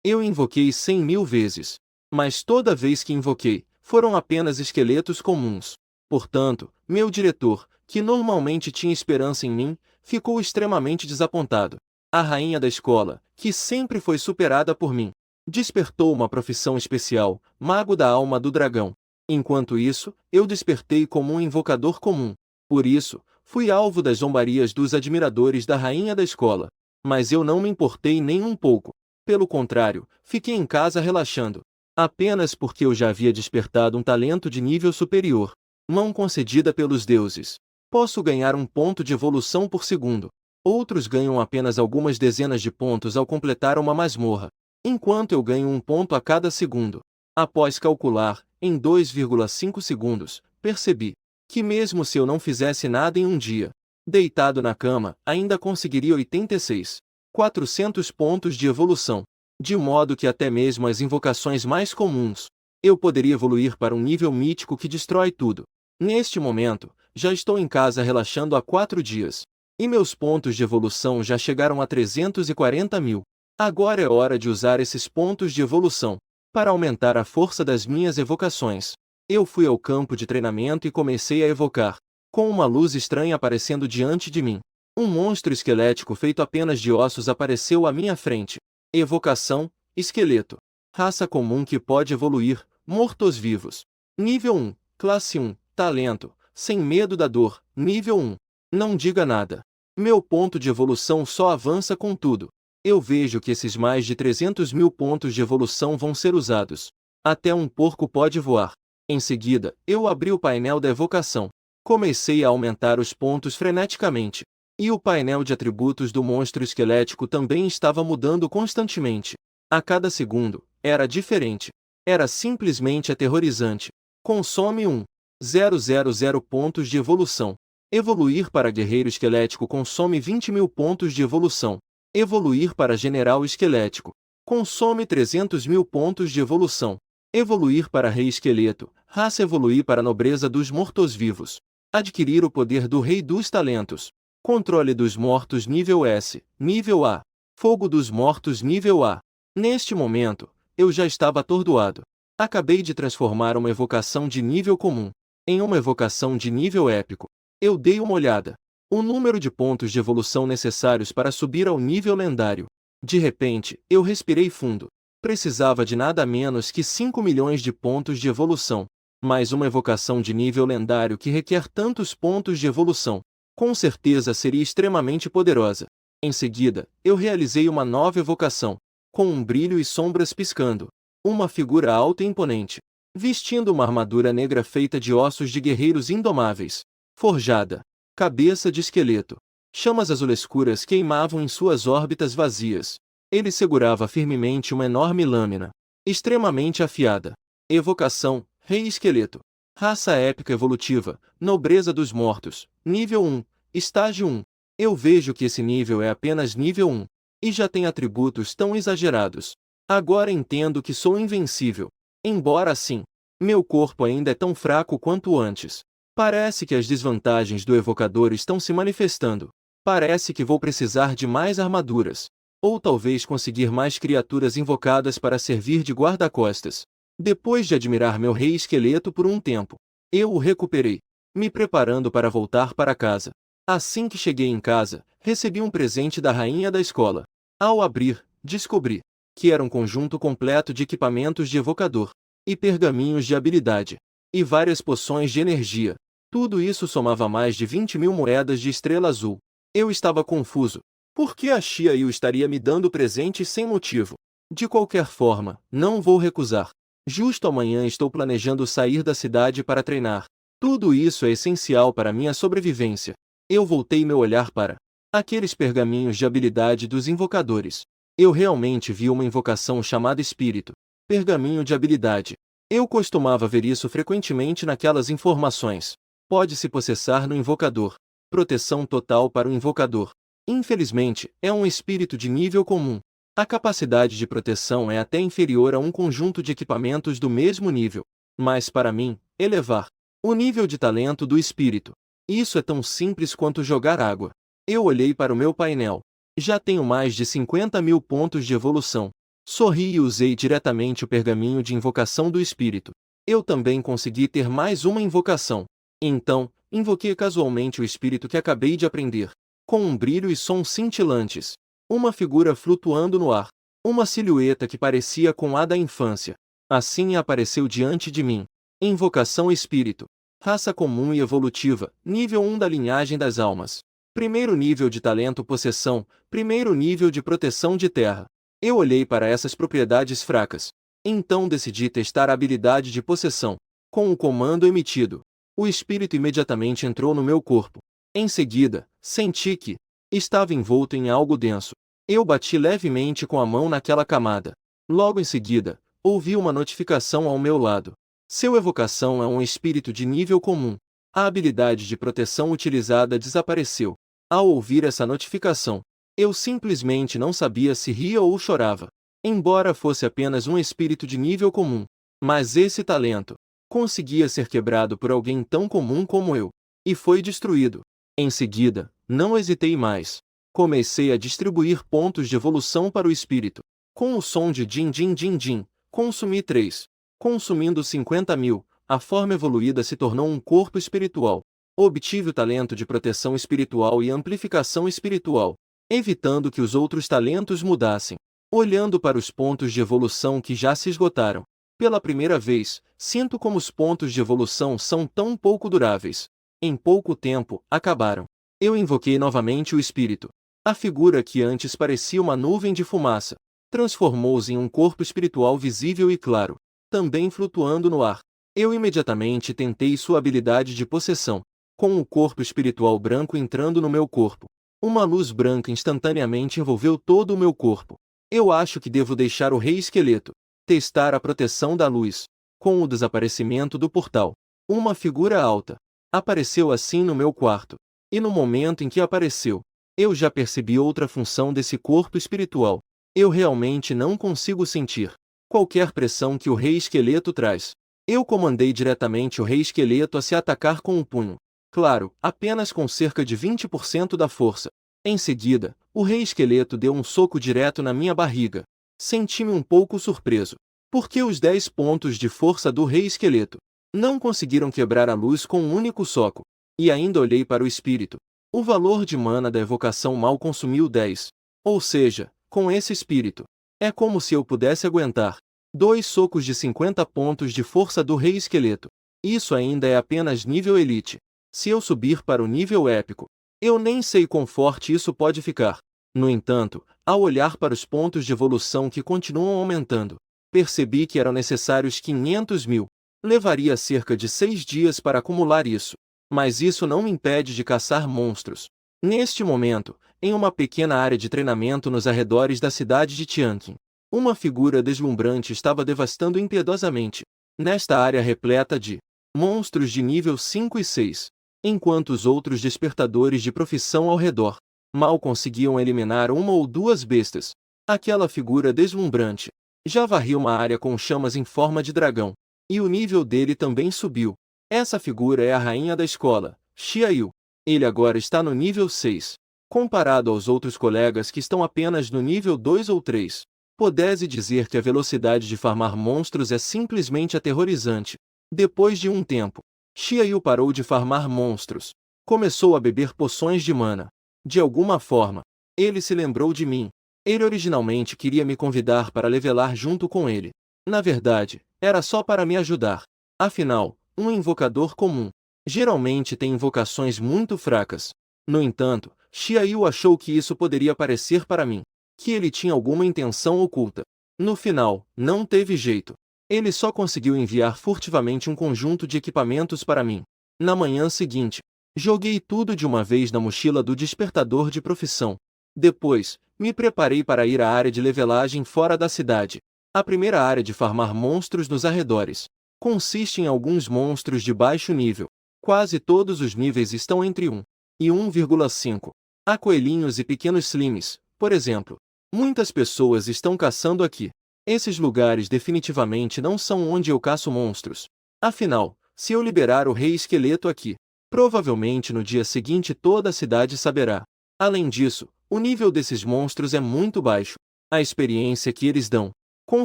Eu invoquei 100.000 vezes. Mas toda vez que invoquei, foram apenas esqueletos comuns. Portanto, meu diretor, que normalmente tinha esperança em mim, ficou extremamente desapontado. A rainha da escola, que sempre foi superada por mim, despertou uma profissão especial, Mago da Alma do Dragão. Enquanto isso, eu despertei como um invocador comum. Por isso, fui alvo das zombarias dos admiradores da rainha da escola. Mas eu não me importei nem um pouco. Pelo contrário, fiquei em casa relaxando. Apenas porque eu já havia despertado um talento de nível superior, mão concedida pelos deuses. Posso ganhar 1 ponto de evolução por segundo. Outros ganham apenas algumas dezenas de pontos ao completar uma masmorra, enquanto eu ganho 1 ponto a cada segundo. Após calcular, em 2,5 segundos, percebi que mesmo se eu não fizesse nada em um dia, deitado na cama, ainda conseguiria 86.400 pontos de evolução. De modo que até mesmo as invocações mais comuns, eu poderia evoluir para um nível mítico que destrói tudo. Neste momento, já estou em casa relaxando há 4 dias. E meus pontos de evolução já chegaram a 340.000. Agora é hora de usar esses pontos de evolução para aumentar a força das minhas evocações. Eu fui ao campo de treinamento e comecei a evocar, com uma luz estranha aparecendo diante de mim. Um monstro esquelético feito apenas de ossos apareceu à minha frente. Evocação, esqueleto. Raça comum que pode evoluir, mortos-vivos. Nível 1, classe 1, talento, sem medo da dor, nível 1. Não diga nada. Meu ponto de evolução só avança com tudo. Eu vejo que esses mais de 300.000 pontos de evolução vão ser usados. Até um porco pode voar. Em seguida, eu abri o painel da evocação. Comecei a aumentar os pontos freneticamente. E o painel de atributos do monstro esquelético também estava mudando constantemente. A cada segundo, era diferente. Era simplesmente aterrorizante. Consome 1.000 pontos de evolução. Evoluir para guerreiro esquelético consome 20.000 pontos de evolução. Evoluir para general esquelético consome 300.000 pontos de evolução. Evoluir para rei esqueleto, raça evoluir para nobreza dos mortos-vivos. Adquirir o poder do rei dos talentos. Controle dos mortos nível S, nível A. Fogo dos mortos nível A. Neste momento, eu já estava atordoado. Acabei de transformar uma evocação de nível comum em uma evocação de nível épico. Eu dei uma olhada. O número de pontos de evolução necessários para subir ao nível lendário. De repente, eu respirei fundo. Precisava de nada menos que 5 milhões de pontos de evolução. Mais uma evocação de nível lendário que requer tantos pontos de evolução. Com certeza seria extremamente poderosa. Em seguida, eu realizei uma nova evocação, com um brilho e sombras piscando. Uma figura alta e imponente, vestindo uma armadura negra feita de ossos de guerreiros indomáveis. Forjada. Cabeça de esqueleto. Chamas azul escuras queimavam em suas órbitas vazias. Ele segurava firmemente uma enorme lâmina, extremamente afiada. Evocação, Rei Esqueleto. Raça épica evolutiva, nobreza dos mortos, nível 1, estágio 1. Eu vejo que esse nível é apenas nível 1, e já tem atributos tão exagerados. Agora entendo que sou invencível. Embora assim, meu corpo ainda é tão fraco quanto antes. Parece que as desvantagens do evocador estão se manifestando. Parece que vou precisar de mais armaduras. Ou talvez conseguir mais criaturas invocadas para servir de guarda-costas. Depois de admirar meu rei esqueleto por um tempo, eu o recuperei, me preparando para voltar para casa. Assim que cheguei em casa, recebi um presente da rainha da escola. Ao abrir, descobri que era um conjunto completo de equipamentos de evocador, e pergaminhos de habilidade, e várias poções de energia. Tudo isso somava mais de 20.000 moedas de estrela azul. Eu estava confuso. Por que a Xia Yu estaria me dando presentes sem motivo? De qualquer forma, não vou recusar. Justo amanhã estou planejando sair da cidade para treinar. Tudo isso é essencial para minha sobrevivência. Eu voltei meu olhar para aqueles pergaminhos de habilidade dos invocadores. Eu realmente vi uma invocação chamada Espírito. Pergaminho de habilidade. Eu costumava ver isso frequentemente naquelas informações. Pode-se processar no invocador. Proteção total para o invocador. Infelizmente, é um espírito de nível comum. A capacidade de proteção é até inferior a um conjunto de equipamentos do mesmo nível. Mas para mim, elevar o nível de talento do espírito. Isso é tão simples quanto jogar água. Eu olhei para o meu painel. Já tenho mais de 50.000 pontos de evolução. Sorri e usei diretamente o pergaminho de invocação do espírito. Eu também consegui ter mais uma invocação. Então, invoquei casualmente o espírito que acabei de aprender. Com um brilho e som cintilantes. Uma figura flutuando no ar. Uma silhueta que parecia com a da infância. Assim apareceu diante de mim. Invocação espírito. Raça comum e evolutiva, nível 1 da linhagem das almas. Primeiro nível de talento possessão, primeiro nível de proteção de terra. Eu olhei para essas propriedades fracas. Então decidi testar a habilidade de possessão. Com o comando emitido, o espírito imediatamente entrou no meu corpo. Em seguida, senti que estava envolto em algo denso. Eu bati levemente com a mão naquela camada. Logo em seguida, ouvi uma notificação ao meu lado. Seu evocação é um espírito de nível comum. A habilidade de proteção utilizada desapareceu. Ao ouvir essa notificação, eu simplesmente não sabia se ria ou chorava. Embora fosse apenas um espírito de nível comum. Mas esse talento conseguia ser quebrado por alguém tão comum como eu. E foi destruído. Em seguida, não hesitei mais. Comecei a distribuir pontos de evolução para o espírito. Com o som de din din din din, consumi 3. Consumindo 50.000, a forma evoluída se tornou um corpo espiritual. Obtive o talento de proteção espiritual e amplificação espiritual, evitando que os outros talentos mudassem. Olhando para os pontos de evolução que já se esgotaram. Pela primeira vez, sinto como os pontos de evolução são tão pouco duráveis. Em pouco tempo, acabaram. Eu invoquei novamente o espírito. A figura que antes parecia uma nuvem de fumaça, transformou-se em um corpo espiritual visível e claro, também flutuando no ar. Eu imediatamente tentei sua habilidade de possessão, com o corpo espiritual branco entrando no meu corpo. Uma luz branca instantaneamente envolveu todo o meu corpo. Eu acho que devo deixar o rei esqueleto testar a proteção da luz. Com o desaparecimento do portal, uma figura alta apareceu assim no meu quarto. E no momento em que apareceu, eu já percebi outra função desse corpo espiritual. Eu realmente não consigo sentir qualquer pressão que o rei esqueleto traz. Eu comandei diretamente o rei esqueleto a se atacar com um punho. Claro, apenas com cerca de 20% da força. Em seguida, o rei esqueleto deu um soco direto na minha barriga. Senti-me um pouco surpreso. Porque os 10 pontos de força do rei esqueleto não conseguiram quebrar a luz com um único soco. E ainda olhei para o espírito. O valor de mana da evocação mal consumiu 10. Ou seja, com esse espírito, é como se eu pudesse aguentar 2 socos de 50 pontos de força do rei esqueleto. Isso ainda é apenas nível elite. Se eu subir para o nível épico, eu nem sei quão forte isso pode ficar. No entanto, ao olhar para os pontos de evolução que continuam aumentando, percebi que eram necessários 500.000. Levaria cerca de 6 dias para acumular isso. Mas isso não me impede de caçar monstros. Neste momento, em uma pequena área de treinamento nos arredores da cidade de Tianqin, uma figura deslumbrante estava devastando impiedosamente. Nesta área repleta de monstros de nível 5 e 6, enquanto os outros despertadores de profissão ao redor mal conseguiam eliminar uma ou duas bestas. Aquela figura deslumbrante já varria uma área com chamas em forma de dragão, e o nível dele também subiu. Essa figura é a rainha da escola, Xiaoyu. Ele agora está no nível 6. Comparado aos outros colegas que estão apenas no nível 2 ou 3, pode-se dizer que a velocidade de farmar monstros é simplesmente aterrorizante. Depois de um tempo, Xiaoyu parou de farmar monstros. Começou a beber poções de mana. De alguma forma, ele se lembrou de mim. Ele originalmente queria me convidar para levelar junto com ele. Na verdade, era só para me ajudar. Afinal, um invocador comum geralmente tem invocações muito fracas. No entanto, Xiaoyu achou que isso poderia parecer para mim que ele tinha alguma intenção oculta. No final, não teve jeito. Ele só conseguiu enviar furtivamente um conjunto de equipamentos para mim. Na manhã seguinte, joguei tudo de uma vez na mochila do despertador de profissão. Depois, me preparei para ir à área de levelagem fora da cidade. A primeira área de farmar monstros nos arredores consiste em alguns monstros de baixo nível. Quase todos os níveis estão entre 1 e 1,5. Há coelhinhos e pequenos slimes, por exemplo. Muitas pessoas estão caçando aqui. Esses lugares definitivamente não são onde eu caço monstros. Afinal, se eu liberar o rei esqueleto aqui, provavelmente no dia seguinte toda a cidade saberá. Além disso, o nível desses monstros é muito baixo. A experiência que eles dão, com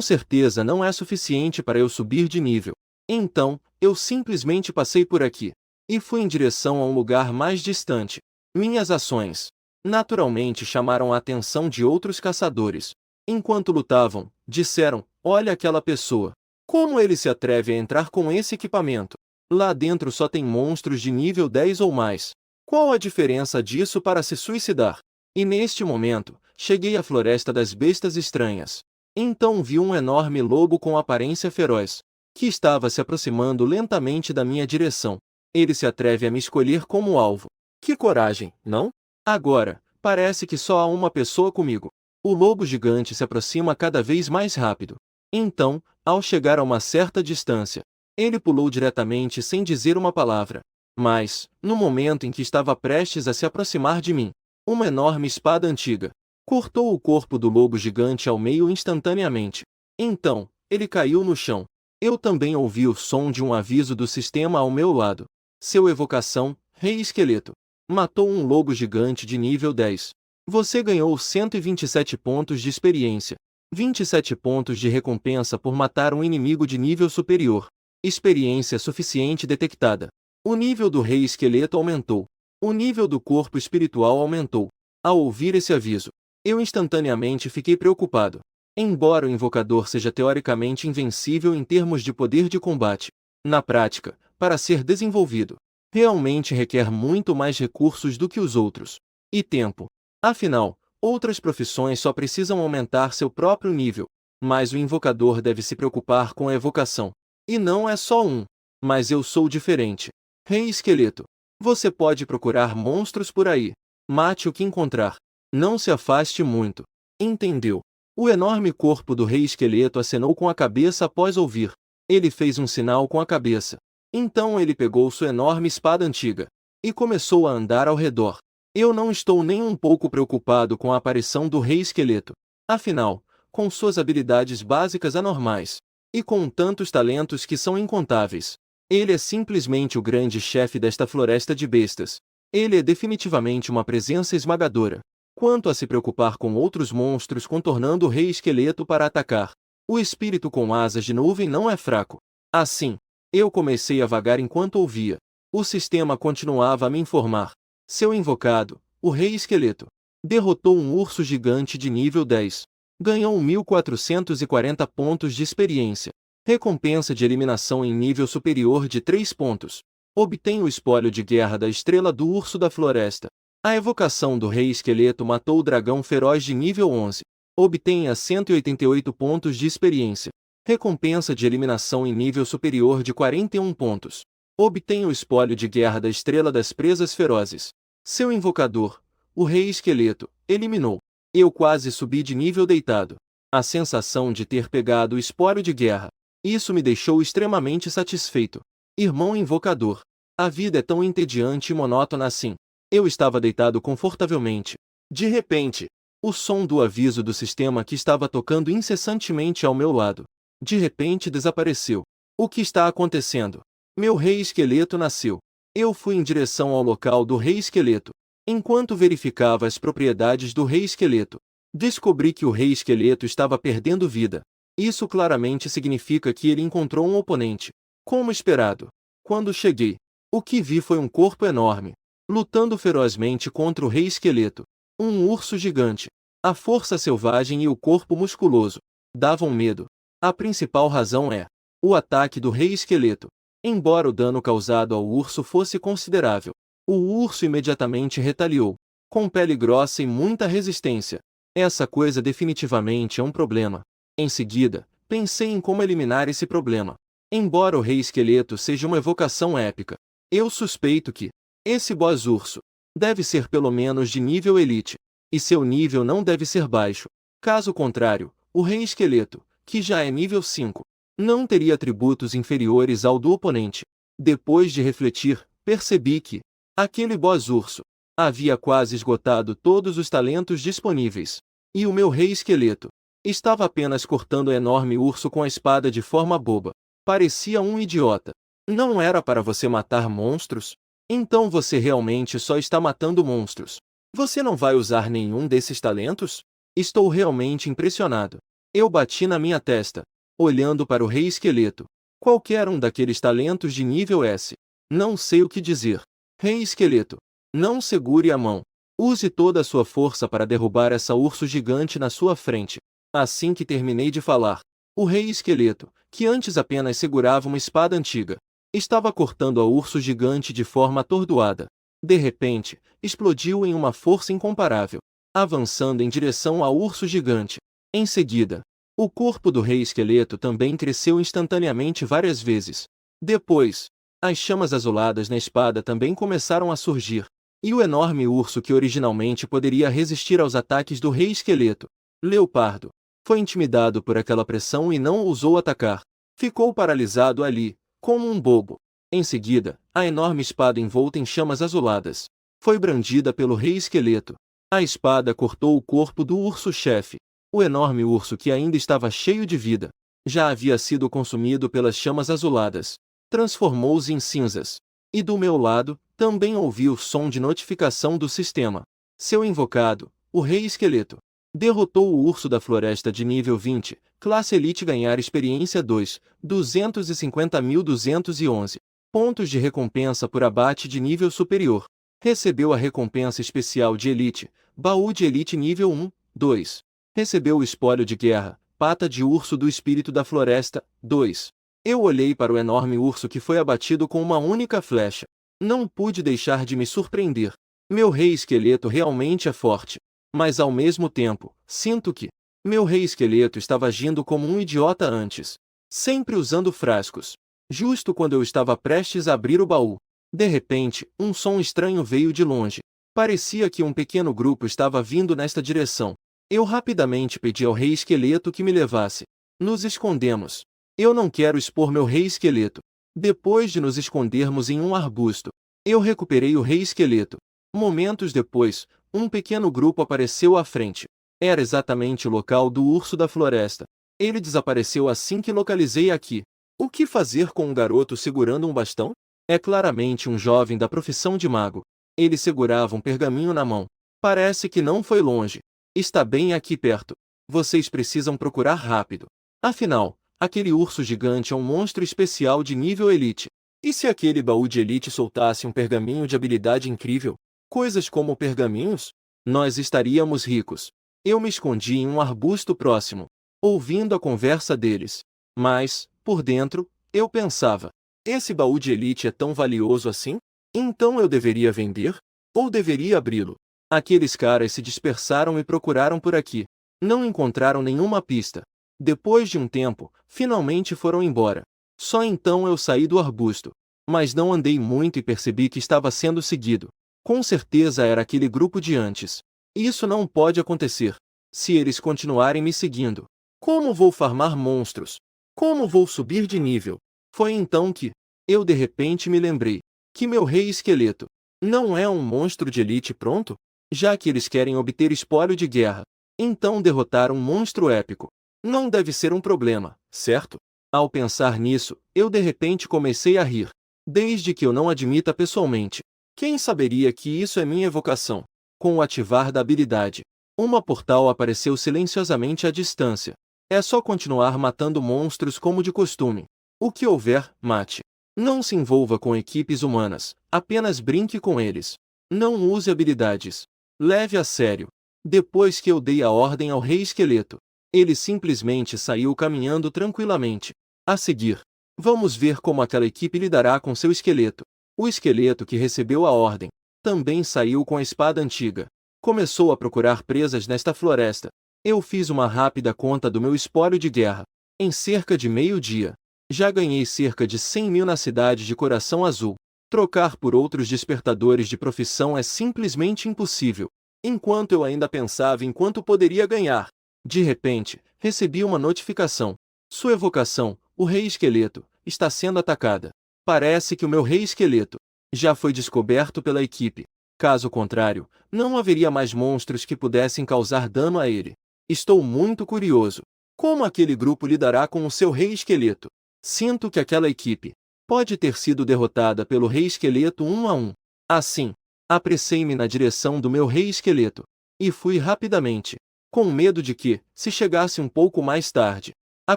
certeza não é suficiente para eu subir de nível. Então, eu simplesmente passei por aqui e fui em direção a um lugar mais distante. Minhas ações, naturalmente, chamaram a atenção de outros caçadores. Enquanto lutavam, disseram: olha aquela pessoa. Como ele se atreve a entrar com esse equipamento? Lá dentro só tem monstros de nível 10 ou mais. Qual a diferença disso para se suicidar? E neste momento, cheguei à floresta das bestas estranhas. Então vi um enorme lobo com aparência feroz, que estava se aproximando lentamente da minha direção. Ele se atreve a me escolher como alvo. Que coragem, não? Agora, parece que só há uma pessoa comigo. O lobo gigante se aproxima cada vez mais rápido. Então, ao chegar a uma certa distância, ele pulou diretamente sem dizer uma palavra. Mas, no momento em que estava prestes a se aproximar de mim, uma enorme espada antiga cortou o corpo do lobo gigante ao meio instantaneamente. Então, ele caiu no chão. Eu também ouvi o som de um aviso do sistema ao meu lado. Seu evocação, Rei Esqueleto, matou um lobo gigante de nível 10. Você ganhou 127 pontos de experiência. 27 pontos de recompensa por matar um inimigo de nível superior. Experiência suficiente detectada. O nível do Rei Esqueleto aumentou. O nível do corpo espiritual aumentou. Ao ouvir esse aviso, eu instantaneamente fiquei preocupado. Embora o invocador seja teoricamente invencível em termos de poder de combate, na prática, para ser desenvolvido, realmente requer muito mais recursos do que os outros. E tempo. Afinal, outras profissões só precisam aumentar seu próprio nível, mas o invocador deve se preocupar com a evocação. E não é só um. Mas eu sou diferente. Rei Esqueleto. Você pode procurar monstros por aí. Mate o que encontrar. Não se afaste muito. Entendeu? O enorme corpo do Rei Esqueleto acenou com a cabeça após ouvir. Ele fez um sinal com a cabeça. Então ele pegou sua enorme espada antiga e começou a andar ao redor. Eu não estou nem um pouco preocupado com a aparição do Rei Esqueleto. Afinal, com suas habilidades básicas anormais e com tantos talentos que são incontáveis, ele é simplesmente o grande chefe desta floresta de bestas. Ele é definitivamente uma presença esmagadora. Quanto a se preocupar com outros monstros contornando o Rei Esqueleto para atacar, o espírito com asas de nuvem não é fraco. Assim, eu comecei a vagar enquanto ouvia. O sistema continuava a me informar. Seu invocado, o Rei Esqueleto, derrotou um urso gigante de nível 10. Ganhou 1440 pontos de experiência. Recompensa de eliminação em nível superior de 3 pontos. Obtém o espólio de guerra da estrela do urso da floresta. A evocação do Rei Esqueleto matou o dragão feroz de nível 11. Obtenha 188 pontos de experiência. Recompensa de eliminação em nível superior de 41 pontos. Obtenha o espólio de guerra da estrela das presas ferozes. Seu invocador, o Rei Esqueleto, eliminou. Eu quase subi de nível deitado. A sensação de ter pegado o espólio de guerra. Isso me deixou extremamente satisfeito. Irmão invocador, a vida é tão entediante e monótona assim. Eu estava deitado confortavelmente. De repente, o som do aviso do sistema que estava tocando incessantemente ao meu lado, de repente desapareceu. O que está acontecendo? Meu Rei Esqueleto nasceu. Eu fui em direção ao local do Rei Esqueleto. Enquanto verificava as propriedades do Rei Esqueleto, descobri que o Rei Esqueleto estava perdendo vida. Isso claramente significa que ele encontrou um oponente. Como esperado. Quando cheguei, o que vi foi um corpo enorme, lutando ferozmente contra o Rei Esqueleto. Um urso gigante. A força selvagem e o corpo musculoso davam medo. A principal razão é o ataque do Rei Esqueleto. Embora o dano causado ao urso fosse considerável, o urso imediatamente retaliou, com pele grossa e muita resistência. Essa coisa definitivamente é um problema. Em seguida, pensei em como eliminar esse problema. Embora o Rei Esqueleto seja uma evocação épica, eu suspeito que esse boss urso deve ser pelo menos de nível elite, e seu nível não deve ser baixo. Caso contrário, o Rei Esqueleto, que já é nível 5, não teria atributos inferiores ao do oponente. Depois de refletir, percebi que aquele boss urso havia quase esgotado todos os talentos disponíveis, e o meu Rei Esqueleto estava apenas cortando o enorme urso com a espada de forma boba. Parecia um idiota. Não era para você matar monstros? Então você realmente só está matando monstros. Você não vai usar nenhum desses talentos? Estou realmente impressionado. Eu bati na minha testa, olhando para o Rei Esqueleto. Qualquer um daqueles talentos de nível S. Não sei o que dizer. Rei Esqueleto, não segure a mão. Use toda a sua força para derrubar essa urso gigante na sua frente. Assim que terminei de falar, o Rei Esqueleto, que antes apenas segurava uma espada antiga, estava cortando a urso gigante de forma atordoada. De repente, explodiu em uma força incomparável, avançando em direção ao urso gigante. Em seguida, o corpo do Rei Esqueleto também cresceu instantaneamente várias vezes. Depois, as chamas azuladas na espada também começaram a surgir, e o enorme urso que originalmente poderia resistir aos ataques do Rei Esqueleto, Leopardo, foi intimidado por aquela pressão e não ousou atacar. Ficou paralisado ali, como um bobo. Em seguida, a enorme espada envolta em chamas azuladas foi brandida pelo Rei Esqueleto. A espada cortou o corpo do urso-chefe. O enorme urso, que ainda estava cheio de vida, já havia sido consumido pelas chamas azuladas. Transformou-se em cinzas. E do meu lado, também ouvi o som de notificação do sistema. Seu invocado, o Rei Esqueleto, derrotou o urso da floresta de nível 20, classe Elite, ganhar experiência 2, 250.211 pontos de recompensa por abate de nível superior. Recebeu a recompensa especial de Elite, baú de Elite nível 1, 2. Recebeu o espólio de guerra, pata de urso do espírito da floresta, 2. Eu olhei para o enorme urso que foi abatido com uma única flecha. Não pude deixar de me surpreender. Meu Rei Esqueleto realmente é forte. Mas ao mesmo tempo, sinto que meu Rei Esqueleto estava agindo como um idiota antes. Sempre usando frascos. Justo quando eu estava prestes a abrir o baú. De repente, um som estranho veio de longe. Parecia que um pequeno grupo estava vindo nesta direção. Eu rapidamente pedi ao Rei Esqueleto que me levasse. Nos escondemos. Eu não quero expor meu Rei Esqueleto. Depois de nos escondermos em um arbusto, eu recuperei o Rei Esqueleto. Momentos depois, um pequeno grupo apareceu à frente. Era exatamente o local do urso da floresta. Ele desapareceu assim que localizei aqui. O que fazer com um garoto segurando um bastão? É claramente um jovem da profissão de mago. Ele segurava um pergaminho na mão. Parece que não foi longe. Está bem aqui perto. Vocês precisam procurar rápido. Afinal, aquele urso gigante é um monstro especial de nível Elite. E se aquele baú de Elite soltasse um pergaminho de habilidade incrível? Coisas como pergaminhos? Nós estaríamos ricos. Eu me escondi em um arbusto próximo, ouvindo a conversa deles. Mas, por dentro, eu pensava: esse baú de Elite é tão valioso assim? Então eu deveria vender? Ou deveria abri-lo? Aqueles caras se dispersaram e procuraram por aqui. Não encontraram nenhuma pista. Depois de um tempo, finalmente foram embora. Só então eu saí do arbusto. Mas não andei muito e percebi que estava sendo seguido. Com certeza era aquele grupo de antes. Isso não pode acontecer. Se eles continuarem me seguindo, como vou farmar monstros? Como vou subir de nível? Foi então que eu de repente me lembrei que meu Rei Esqueleto não é um monstro de elite pronto? Já que eles querem obter espólio de guerra, então derrotar um monstro épico não deve ser um problema, certo? Ao pensar nisso, eu de repente comecei a rir. Desde que eu não admita pessoalmente. Quem saberia que isso é minha evocação? Com o ativar da habilidade, uma portal apareceu silenciosamente à distância. É só continuar matando monstros como de costume. O que houver, mate. Não se envolva com equipes humanas, apenas brinque com eles. Não use habilidades. Leve a sério. Depois que eu dei a ordem ao Rei Esqueleto, ele simplesmente saiu caminhando tranquilamente. A seguir, vamos ver como aquela equipe lidará com seu esqueleto. O esqueleto que recebeu a ordem também saiu com a espada antiga. Começou a procurar presas nesta floresta. Eu fiz uma rápida conta do meu espólio de guerra. Em cerca de meio-dia, já ganhei cerca de 100.000 na cidade de Coração Azul. Trocar por outros despertadores de profissão é simplesmente impossível. Enquanto eu ainda pensava em quanto poderia ganhar, de repente, recebi uma notificação. Sua evocação, o Rei Esqueleto, está sendo atacada. Parece que o meu Rei Esqueleto já foi descoberto pela equipe. Caso contrário, não haveria mais monstros que pudessem causar dano a ele. Estou muito curioso. Como aquele grupo lidará com o seu Rei Esqueleto? Sinto que aquela equipe pode ter sido derrotada pelo Rei Esqueleto 1 a 1. Assim, apressei-me na direção do meu Rei Esqueleto e fui rapidamente com medo de que, se chegasse um pouco mais tarde, a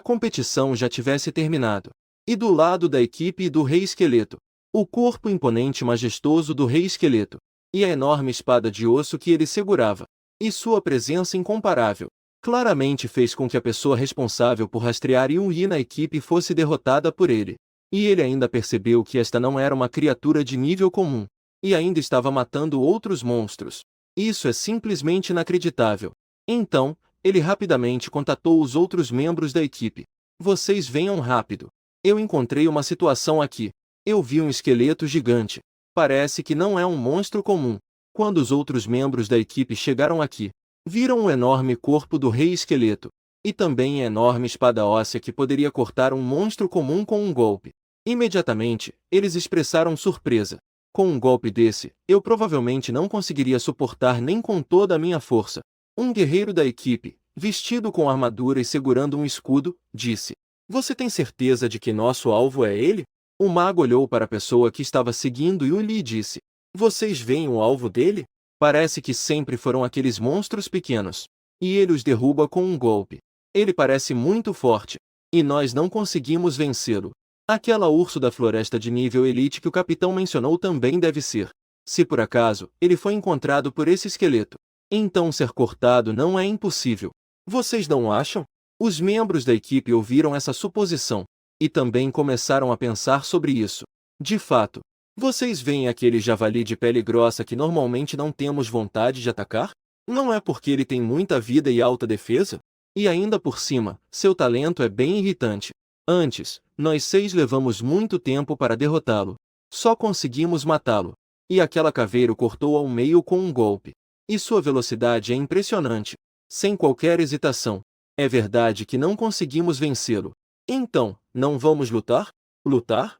competição já tivesse terminado. E do lado da equipe do Rei Esqueleto, o corpo imponente e majestoso do Rei Esqueleto, e a enorme espada de osso que ele segurava, e sua presença incomparável, claramente fez com que a pessoa responsável por rastrear Yun-Yi na equipe fosse derrotada por ele. E ele ainda percebeu que esta não era uma criatura de nível comum, e ainda estava matando outros monstros. Isso é simplesmente inacreditável. Então, ele rapidamente contatou os outros membros da equipe. Vocês venham rápido. Eu encontrei uma situação aqui. Eu vi um esqueleto gigante. Parece que não é um monstro comum. Quando os outros membros da equipe chegaram aqui, viram o enorme corpo do Rei Esqueleto, e também a enorme espada óssea que poderia cortar um monstro comum com um golpe. Imediatamente, eles expressaram surpresa. Com um golpe desse, eu provavelmente não conseguiria suportar nem com toda a minha força. Um guerreiro da equipe, vestido com armadura e segurando um escudo, disse: Você tem certeza de que nosso alvo é ele? O mago olhou para a pessoa que estava seguindo Yun-Yi e disse: Vocês veem o alvo dele? Parece que sempre foram aqueles monstros pequenos. E ele os derruba com um golpe. Ele parece muito forte. E nós não conseguimos vencê-lo. Aquela urso da floresta de nível elite que o capitão mencionou também deve ser. Se por acaso, ele foi encontrado por esse esqueleto, então ser cortado não é impossível. Vocês não acham? Os membros da equipe ouviram essa suposição, e também começaram a pensar sobre isso. De fato, vocês veem aquele javali de pele grossa que normalmente não temos vontade de atacar? Não é porque ele tem muita vida e alta defesa? E ainda por cima, seu talento é bem irritante. Antes, nós 6 levamos muito tempo para derrotá-lo. Só conseguimos matá-lo. E aquela caveira o cortou ao meio com um golpe. E sua velocidade é impressionante. Sem qualquer hesitação. É verdade que não conseguimos vencê-lo. Então, não vamos lutar? Lutar?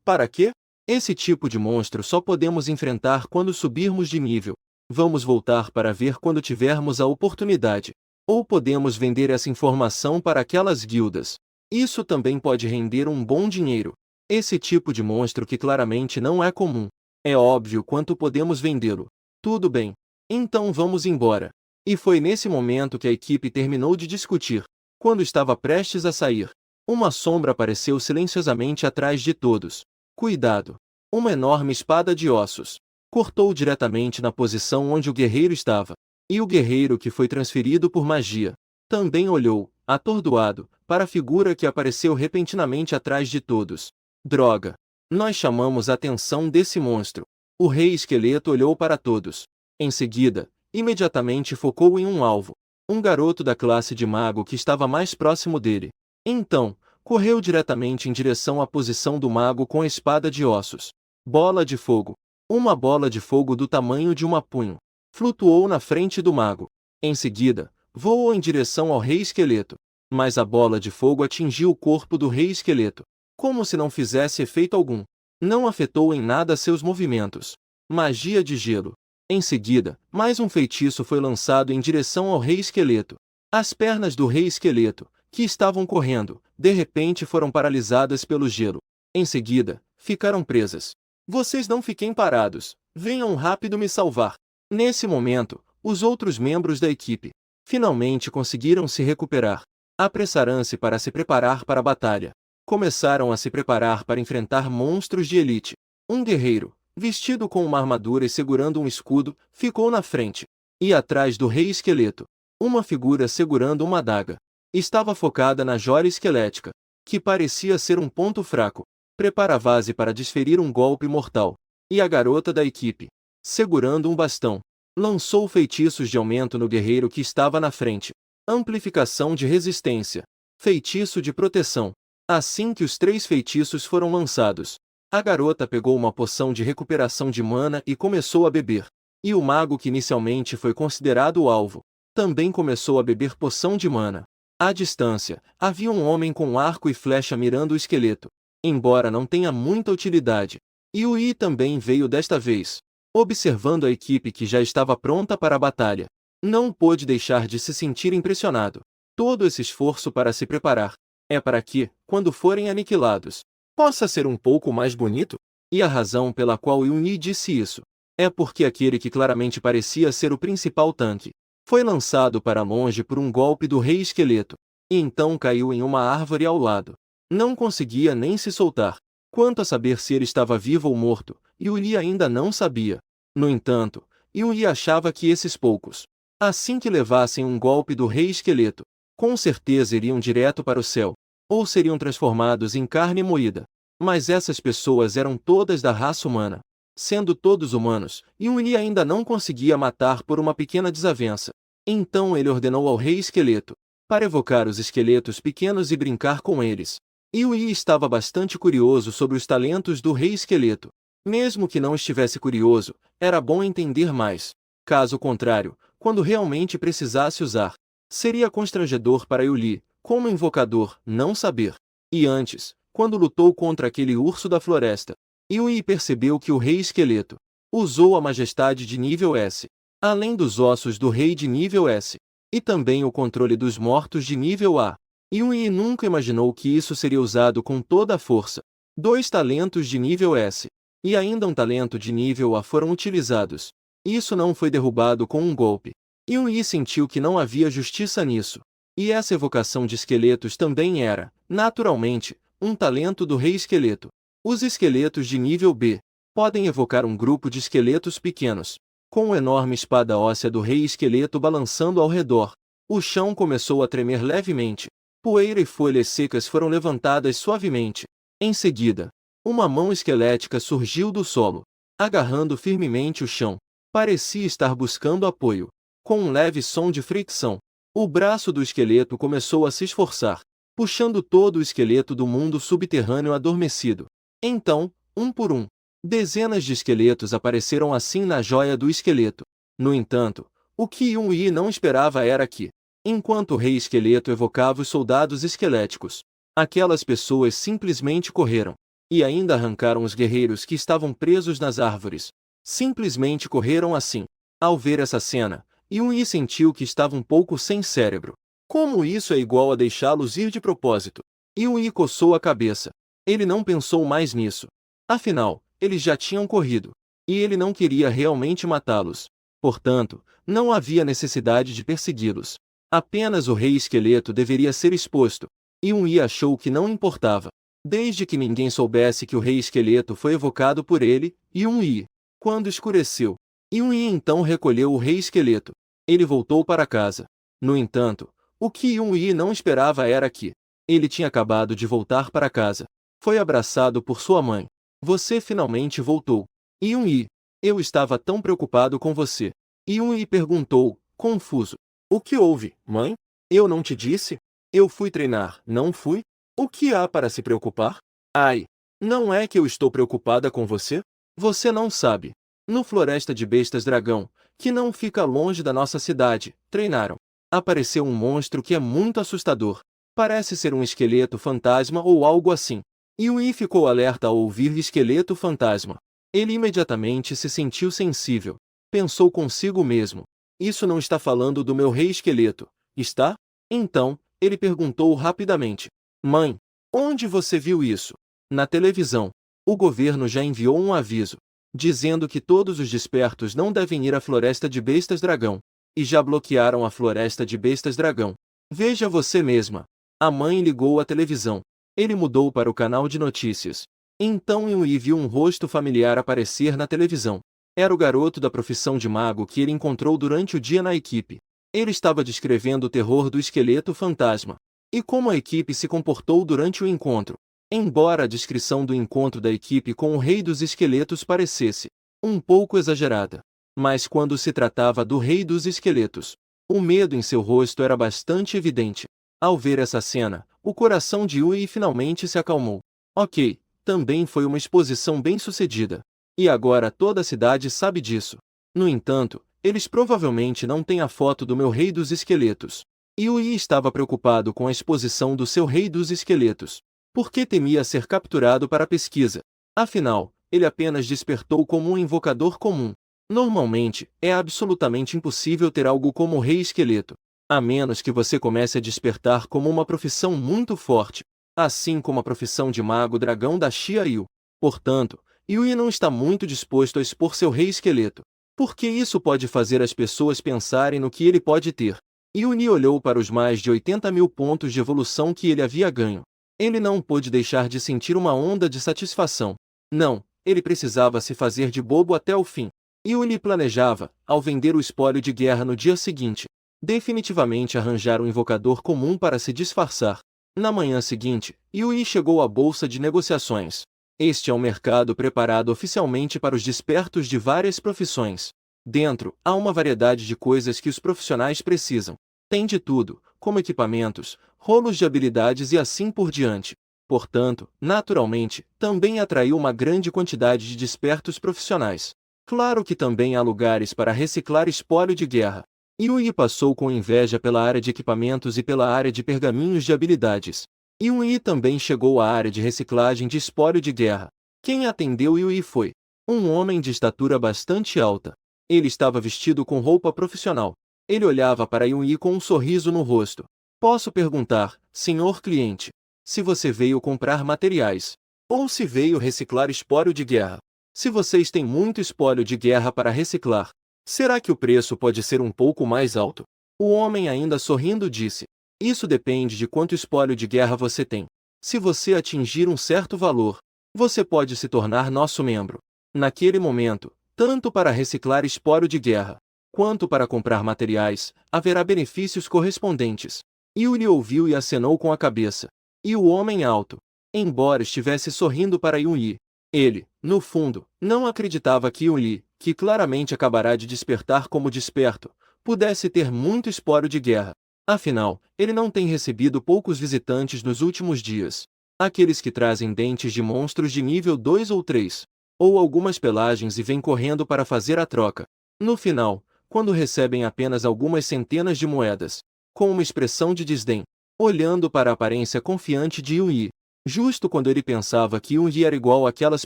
Para quê? Esse tipo de monstro só podemos enfrentar quando subirmos de nível. Vamos voltar para ver quando tivermos a oportunidade. Ou podemos vender essa informação para aquelas guildas. Isso também pode render um bom dinheiro. Esse tipo de monstro que claramente não é comum. É óbvio quanto podemos vendê-lo. Tudo bem. Então vamos embora. E foi nesse momento que a equipe terminou de discutir. Quando estava prestes a sair, uma sombra apareceu silenciosamente atrás de todos. Cuidado! Uma enorme espada de ossos cortou diretamente na posição onde o guerreiro estava. E o guerreiro que foi transferido por magia também olhou, atordoado, para a figura que apareceu repentinamente atrás de todos. Droga! Nós chamamos a atenção desse monstro. O Rei Esqueleto olhou para todos. Em seguida, imediatamente focou em um alvo. Um garoto da classe de mago que estava mais próximo dele. Então, correu diretamente em direção à posição do mago com a espada de ossos. Bola de fogo. Uma bola de fogo do tamanho de uma punho flutuou na frente do mago. Em seguida, voou em direção ao Rei Esqueleto. Mas a bola de fogo atingiu o corpo do Rei Esqueleto, como se não fizesse efeito algum. Não afetou em nada seus movimentos. Magia de gelo. Em seguida, mais um feitiço foi lançado em direção ao Rei Esqueleto. As pernas do Rei Esqueleto, que estavam correndo, de repente foram paralisadas pelo gelo. Em seguida, ficaram presas. Vocês não fiquem parados. Venham rápido me salvar. Nesse momento, os outros membros da equipe finalmente conseguiram se recuperar. Apressaram-se para se preparar para a batalha. Começaram a se preparar para enfrentar monstros de elite. Um guerreiro, vestido com uma armadura e segurando um escudo, ficou na frente. E atrás do Rei Esqueleto, uma figura segurando uma adaga. Estava focada na joia esquelética, que parecia ser um ponto fraco. Prepara a vase para desferir um golpe mortal. E a garota da equipe, segurando um bastão, lançou feitiços de aumento no guerreiro que estava na frente. Amplificação de resistência. Feitiço de proteção. Assim que os 3 feitiços foram lançados, a garota pegou uma poção de recuperação de mana e começou a beber. E o mago que inicialmente foi considerado o alvo, também começou a beber poção de mana. À distância, havia um homem com arco e flecha mirando o esqueleto, embora não tenha muita utilidade. E o Yi também veio desta vez, observando a equipe que já estava pronta para a batalha. Não pôde deixar de se sentir impressionado. Todo esse esforço para se preparar é para que, quando forem aniquilados, possa ser um pouco mais bonito? E a razão pela qual Yun-Yi disse isso é porque aquele que claramente parecia ser o principal tanque Foi lançado para longe por um golpe do Rei Esqueleto, e então caiu em uma árvore ao lado. Não conseguia nem se soltar. Quanto a saber se ele estava vivo ou morto, Yui ainda não sabia. No entanto, Yui achava que esses poucos, assim que levassem um golpe do Rei Esqueleto, com certeza iriam direto para o céu, ou seriam transformados em carne moída. Mas essas pessoas eram todas da raça humana. Sendo todos humanos, Yui ainda não conseguia matar por uma pequena desavença. Então ele ordenou ao Rei Esqueleto para evocar os esqueletos pequenos e brincar com eles. Yui estava bastante curioso sobre os talentos do Rei Esqueleto. Mesmo que não estivesse curioso, era bom entender mais. Caso contrário, quando realmente precisasse usar, seria constrangedor para Yui, como invocador, não saber. E antes, quando lutou contra aquele urso da floresta, Yui percebeu que o Rei Esqueleto usou a majestade de nível S, além dos ossos do Rei de nível S, e também o controle dos mortos de nível A. Yui nunca imaginou que isso seria usado com toda a força. 2 talentos de nível S e ainda um talento de nível A foram utilizados. Isso não foi derrubado com um golpe. Yui sentiu que não havia justiça nisso. E essa evocação de esqueletos também era, naturalmente, um talento do Rei Esqueleto. Os esqueletos de nível B podem evocar um grupo de esqueletos pequenos. Com a enorme espada óssea do Rei Esqueleto balançando ao redor, o chão começou a tremer levemente. Poeira e folhas secas foram levantadas suavemente. Em seguida, uma mão esquelética surgiu do solo, agarrando firmemente o chão. Parecia estar buscando apoio. Com um leve som de fricção, o braço do esqueleto começou a se esforçar, puxando todo o esqueleto do mundo subterrâneo adormecido. Então, um por um, dezenas de esqueletos apareceram assim na joia do esqueleto. No entanto, o que Yui não esperava era que, enquanto o Rei Esqueleto evocava os soldados esqueléticos, aquelas pessoas simplesmente correram. E ainda arrancaram os guerreiros que estavam presos nas árvores. Simplesmente correram assim. Ao ver essa cena, Yui sentiu que estava um pouco sem cérebro. Como isso é igual a deixá-los ir de propósito? Yui coçou a cabeça. Ele não pensou mais nisso. Afinal, eles já tinham corrido. E ele não queria realmente matá-los. Portanto, não havia necessidade de persegui-los. Apenas o Rei Esqueleto deveria ser exposto. Yui achou que não importava. Desde que ninguém soubesse que o Rei Esqueleto foi evocado por ele, Yui. Quando escureceu, Yui então recolheu o Rei Esqueleto. Ele voltou para casa. No entanto, o que Yui não esperava era que ele tinha acabado de voltar para casa. Foi abraçado por sua mãe. Você finalmente voltou. Yui, eu estava tão preocupado com você. Yui perguntou, confuso. O que houve, mãe? Eu não te disse? Eu fui treinar, não fui? O que há para se preocupar? Ai, não é que eu estou preocupada com você? Você não sabe. No Floresta de Bestas Dragão, que não fica longe da nossa cidade, treinaram. Apareceu um monstro que é muito assustador. Parece ser um esqueleto fantasma ou algo assim. Yui ficou alerta ao ouvir esqueleto fantasma. Ele imediatamente se sentiu sensível. Pensou consigo mesmo. Isso não está falando do meu Rei Esqueleto, está? Então, ele perguntou rapidamente. Mãe, onde você viu isso? Na televisão. O governo já enviou um aviso, dizendo que todos os despertos não devem ir à Floresta de Bestas Dragão. E já bloquearam a Floresta de Bestas Dragão. Veja você mesma. A mãe ligou a televisão. Ele mudou para o canal de notícias. Então Yui viu um rosto familiar aparecer na televisão. Era o garoto da profissão de mago que ele encontrou durante o dia na equipe. Ele estava descrevendo o terror do esqueleto fantasma. E como a equipe se comportou durante o encontro. Embora a descrição do encontro da equipe com o Rei dos Esqueletos parecesse um pouco exagerada, mas quando se tratava do Rei dos Esqueletos, o medo em seu rosto era bastante evidente. Ao ver essa cena, o coração de Yui finalmente se acalmou. Ok, também foi uma exposição bem-sucedida. E agora toda a cidade sabe disso. No entanto, eles provavelmente não têm a foto do meu Rei dos Esqueletos. Yui estava preocupado com a exposição do seu Rei dos Esqueletos, porque temia ser capturado para a pesquisa. Afinal, ele apenas despertou como um invocador comum. Normalmente, é absolutamente impossível ter algo como o Rei Esqueleto, a menos que você comece a despertar como uma profissão muito forte, assim como a profissão de Mago Dragão da Xiaoyu. Portanto, Yui não está muito disposto a expor seu Rei Esqueleto. Porque isso pode fazer as pessoas pensarem no que ele pode ter. Yuni olhou para os mais de 80 mil pontos de evolução que ele havia ganho. Ele não pôde deixar de sentir uma onda de satisfação. Não, ele precisava se fazer de bobo até o fim. Yuni planejava, ao vender o espólio de guerra no dia seguinte, definitivamente arranjar um invocador comum para se disfarçar. Na manhã seguinte, Yui chegou à bolsa de negociações. Este é um mercado preparado oficialmente para os despertos de várias profissões. Dentro, há uma variedade de coisas que os profissionais precisam. Tem de tudo, como equipamentos, rolos de habilidades e assim por diante. Portanto, naturalmente, também atraiu uma grande quantidade de despertos profissionais. Claro que também há lugares para reciclar espólio de guerra. Yui passou com inveja pela área de equipamentos e pela área de pergaminhos de habilidades. Yui também chegou à área de reciclagem de espólio de guerra. Quem atendeu Yui foi um homem de estatura bastante alta. Ele estava vestido com roupa profissional. Ele olhava para Yui com um sorriso no rosto. Posso perguntar, senhor cliente, se você veio comprar materiais, ou se veio reciclar espólio de guerra? Se vocês têm muito espólio de guerra para reciclar, será que o preço pode ser um pouco mais alto? O homem ainda sorrindo disse. Isso depende de quanto espólio de guerra você tem. Se você atingir um certo valor, você pode se tornar nosso membro. Naquele momento, tanto para reciclar espólio de guerra, quanto para comprar materiais, haverá benefícios correspondentes. Yuri ouviu e acenou com a cabeça. E o homem alto, embora estivesse sorrindo para Yui, ele, no fundo, não acreditava que Yui, que claramente acabará de despertar como desperto, pudesse ter muito espólio de guerra. Afinal, ele não tem recebido poucos visitantes nos últimos dias. Aqueles que trazem dentes de monstros de nível 2 ou 3, ou algumas pelagens e vêm correndo para fazer a troca. No final, quando recebem apenas algumas centenas de moedas, com uma expressão de desdém, olhando para a aparência confiante de Yui, justo quando ele pensava que Yui era igual àquelas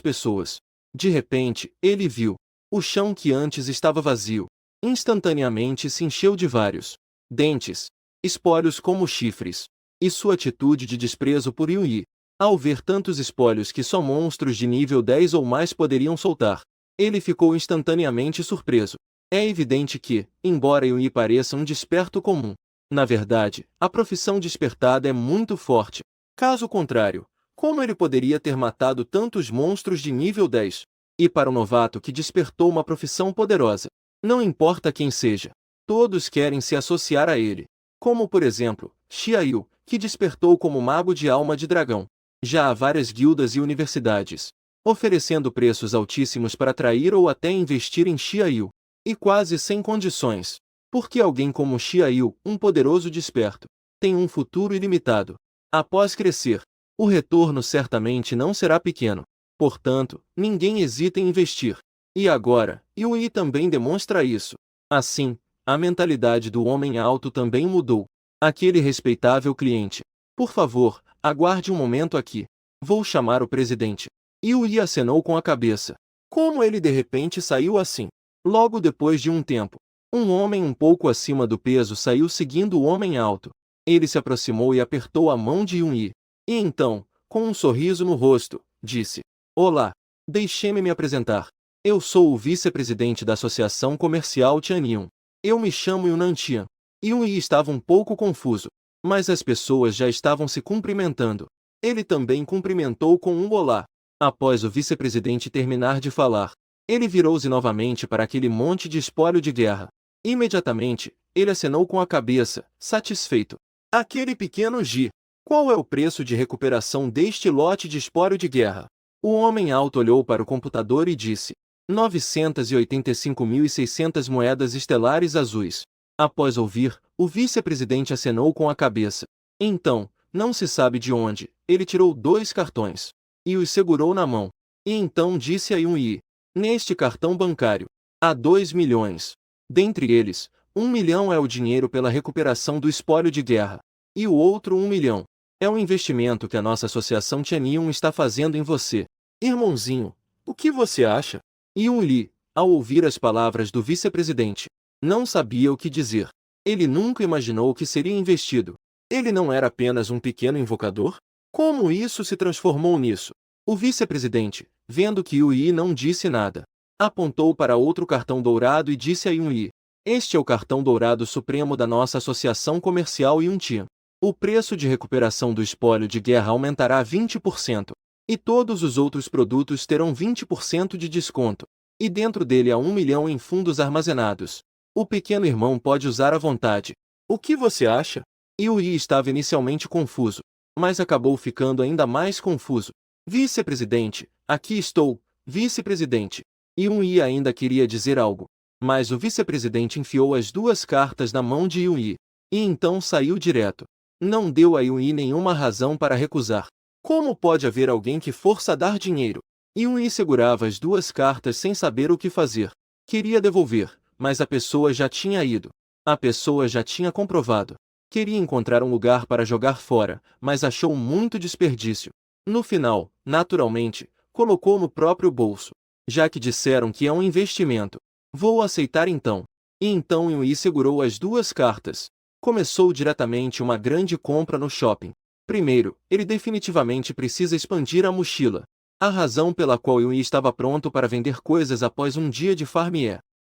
pessoas. De repente, ele viu o chão que antes estava vazio. Instantaneamente se encheu de vários dentes, espólios como chifres, e sua atitude de desprezo por Yui, ao ver tantos espólios que só monstros de nível 10 ou mais poderiam soltar, ele ficou instantaneamente surpreso. É evidente que, embora Yui pareça um desperto comum, na verdade, a profissão despertada é muito forte. Caso contrário, como ele poderia ter matado tantos monstros de nível 10? E para um novato que despertou uma profissão poderosa, não importa quem seja, todos querem se associar a ele. Como por exemplo, Xiaoyu, que despertou como mago de alma de dragão. Já há várias guildas e universidades oferecendo preços altíssimos para atrair ou até investir em Xiaoyu, e quase sem condições. Porque alguém como Xiaoyu, um poderoso desperto, tem um futuro ilimitado. Após crescer, o retorno certamente não será pequeno. Portanto, ninguém hesita em investir. E agora, Yui também demonstra isso. Assim, a mentalidade do homem alto também mudou. Aquele respeitável cliente. Por favor, aguarde um momento aqui. Vou chamar o presidente. Yui acenou com a cabeça. Como ele de repente saiu assim? Logo depois de um tempo, um homem um pouco acima do peso saiu seguindo o homem alto. Ele se aproximou e apertou a mão de Yui. E então, com um sorriso no rosto, disse: Olá, deixe-me me apresentar. Eu sou o vice-presidente da Associação Comercial Tianyun. Eu me chamo Yunnan Tian. Yui estava um pouco confuso, mas as pessoas já estavam se cumprimentando. Ele também cumprimentou com um olá. Após o vice-presidente terminar de falar, ele virou-se novamente para aquele monte de espólio de guerra. Imediatamente, ele acenou com a cabeça, satisfeito. Aquele pequeno G. Qual é o preço de recuperação deste lote de espólio de guerra? O homem alto olhou para o computador e disse: 985.600 moedas estelares azuis. Após ouvir, o vice-presidente acenou com a cabeça. Então, não se sabe de onde, ele tirou 2 cartões e os segurou na mão. E então disse a Yui: Neste cartão bancário, há 2 milhões. Dentre eles, 1 milhão é o dinheiro pela recuperação do espólio de guerra. E o outro 1 milhão é um investimento que a nossa associação Tianyun está fazendo em você. Irmãozinho, o que você acha? Yui, ao ouvir as palavras do vice-presidente, não sabia o que dizer. Ele nunca imaginou que seria investido. Ele não era apenas um pequeno invocador? Como isso se transformou nisso? O vice-presidente, vendo que Yui não disse nada, Apontou para outro cartão dourado e disse a Yun-Yi: "Este é o cartão dourado supremo da nossa associação comercial Yuntian. O preço de recuperação do espólio de guerra aumentará 20%. E todos os outros produtos terão 20% de desconto. E dentro dele há 1 milhão em fundos armazenados. O pequeno irmão pode usar à vontade. O que você acha?" Yui estava inicialmente confuso, mas acabou ficando ainda mais confuso. "Vice-presidente, aqui estou, vice-presidente." Yui ainda queria dizer algo, mas o vice-presidente enfiou as duas cartas na mão de Yui, e então saiu direto. Não deu a Yui nenhuma razão para recusar. Como pode haver alguém que força a dar dinheiro? Yui segurava as duas cartas sem saber o que fazer. Queria devolver, mas a pessoa já tinha ido. A pessoa já tinha comprovado. Queria encontrar um lugar para jogar fora, mas achou muito desperdício. No final, naturalmente, colocou no próprio bolso. Já que disseram que é um investimento, vou aceitar então. E então Yui segurou as duas cartas. Começou diretamente uma grande compra no shopping. Primeiro, ele definitivamente precisa expandir a mochila. A razão pela qual Yui estava pronto para vender coisas após um dia de farm